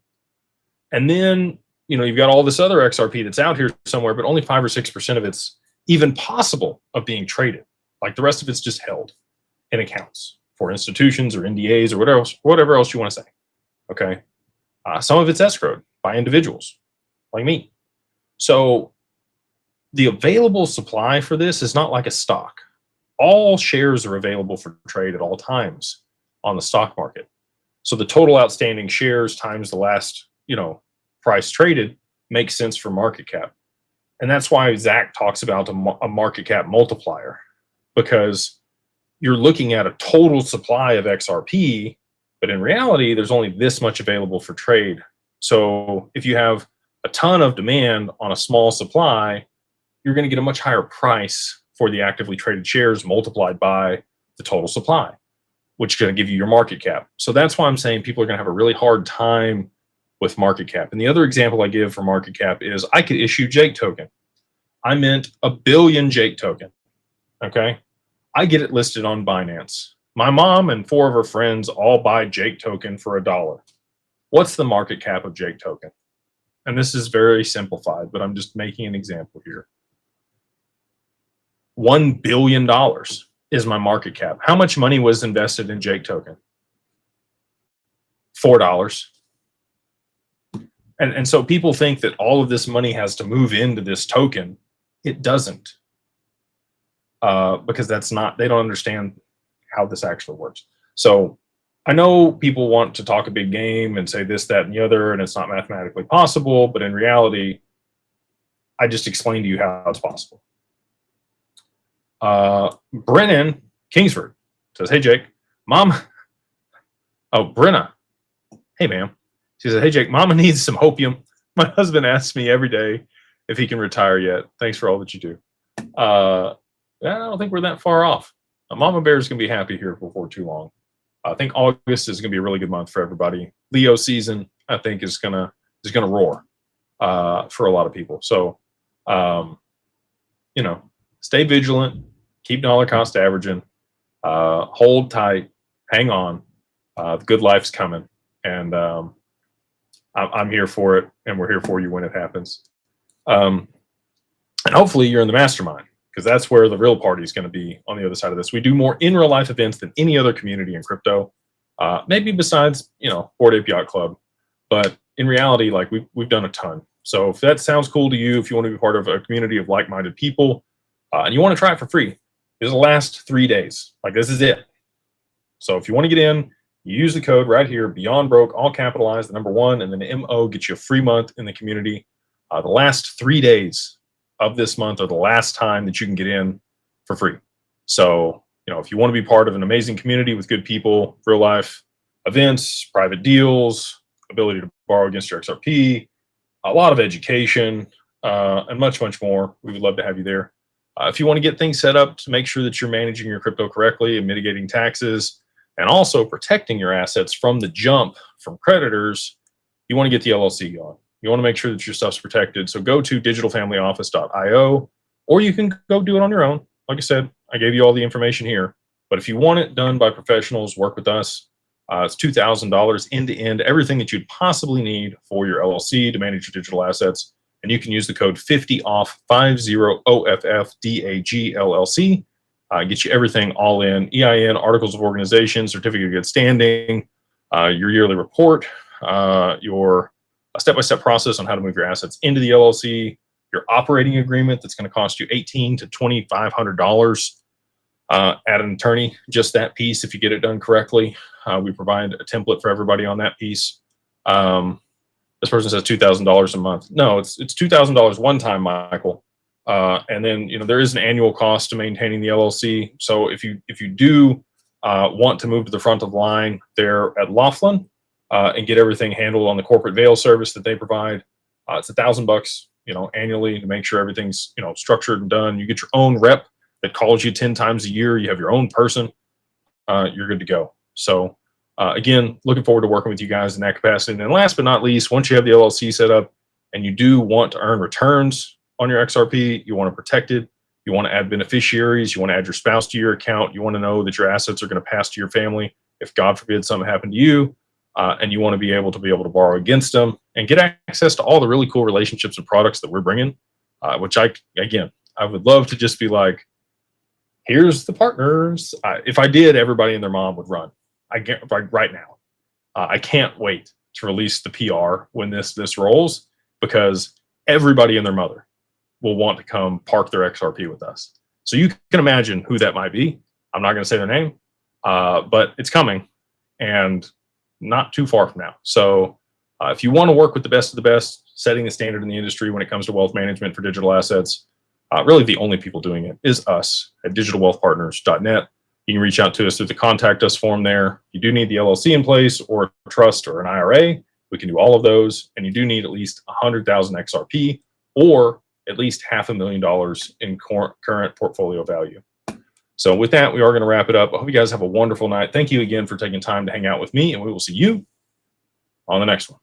And then, you've got all this other XRP that's out here somewhere, but only 5 or 6% of it's even possible of being traded. Like, the rest of it's just held in accounts for institutions or NDAs or whatever else you want to say. Okay. Some of it's escrowed by individuals like me. So the available supply for this is not like a stock. All shares are available for trade at all times on the stock market. So the total outstanding shares times the last, price traded makes sense for market cap. And that's why Zach talks about a market cap multiplier, because you're looking at a total supply of XRP, but in reality, there's only this much available for trade. So if you have a ton of demand on a small supply, you're going to get a much higher price for the actively traded shares multiplied by the total supply, which is going to give you your market cap. So that's why I'm saying people are going to have a really hard time with market cap. And the other example I give for market cap is I could issue Jake token. I mint 1 billion Jake token. Okay. I get it listed on Binance. My mom and 4 of her friends all buy Jake token for $1. What's the market cap of Jake token? And this is very simplified, but I'm just making an example here. $1 billion is my market cap. How much money was invested in Jake token? $4. And so people think that all of this money has to move into this token. It doesn't. Because they don't understand how this actually works. So I know people want to talk a big game and say this, that, and the other, and it's not mathematically possible, but in reality, I just explained to you how it's possible. Brennan Kingsford says, hey, Jake, Mom. Oh, Brenna. Hey, ma'am. She says, hey, Jake, Mama needs some hopium. My husband asks me every day if he can retire yet. Thanks for all that you do. I don't think we're that far off. Mama Bear is going to be happy here before too long. I think August is going to be a really good month for everybody. Leo season, I think, is gonna roar for a lot of people. So, stay vigilant, keep dollar cost averaging, hold tight, hang on. The good life's coming, and I'm here for it, and we're here for you when it happens. And hopefully you're in the mastermind, because that's where the real party is going to be on the other side of this. We do more in real life events than any other community in crypto, maybe besides, Bored Ape Yacht Club. But in reality, like we've done a ton. So if that sounds cool to you, if you want to be part of a community of like-minded people, and you want to try it for free, this is the last 3 days. Like, this is it. So if you want to get in, you use the code right here, Beyond Broke, all capitalized, the number 1, and then the MO gets you a free month in the community. The last 3 days of this month are the last time that you can get in for free. So, if you want to be part of an amazing community with good people, real life events, private deals, ability to borrow against your XRP, a lot of education, and much, much more, we would love to have you there. If you want to get things set up to make sure that you're managing your crypto correctly and mitigating taxes, and also protecting your assets from the jump from creditors, you want to get the LLC on. You want to make sure that your stuff's protected. So go to digitalfamilyoffice.io, or you can go do it on your own. Like I said, I gave you all the information here. But if you want it done by professionals, work with us. It's $2,000 end to end, everything that you'd possibly need for your LLC to manage your digital assets. And you can use the code 50OFF, 50OFF, DAG LLC. Get you everything all in: EIN, articles of organization, certificate of good standing, your yearly report, your step-by-step process on how to move your assets into the LLC, your operating agreement that's going to cost you $1,800 to $2,500 at an attorney, just that piece if you get it done correctly. We provide a template for everybody on that piece. This person says $2,000 a month. No, it's $2,000 one time, Michael. And then, there is an annual cost to maintaining the LLC. So if you do want to move to the front of the line there at Laughlin and get everything handled on the corporate veil service that they provide, it's $1,000, annually to make sure everything's, structured and done. You get your own rep that calls you 10 times a year. You have your own person. You're good to go. So again, looking forward to working with you guys in that capacity. And last but not least, once you have the LLC set up and you do want to earn returns on your XRP, you want to protect it, you want to add beneficiaries, you want to add your spouse to your account, you want to know that your assets are going to pass to your family if God forbid something happened to you, and you want to be able to borrow against them and get access to all the really cool relationships and products that we're bringing, which I would love to just be like, here's the partners. If I did, everybody and their mom would run. I get right now. I can't wait to release the PR when this rolls, because everybody and their mother will want to come park their XRP with us. So you can imagine who that might be. I'm not going to say their name, but it's coming and not too far from now. So if you want to work with the best of the best, setting the standard in the industry when it comes to wealth management for digital assets, really the only people doing it is us at digitalwealthpartners.net. You can reach out to us through the contact us form there. You do need the LLC in place or a trust or an IRA. We can do all of those. And you do need at least 100,000 XRP or at least $500,000 in current portfolio value. So with that, we are going to wrap it up. I hope you guys have a wonderful night. Thank you again for taking time to hang out with me, and we will see you on the next one.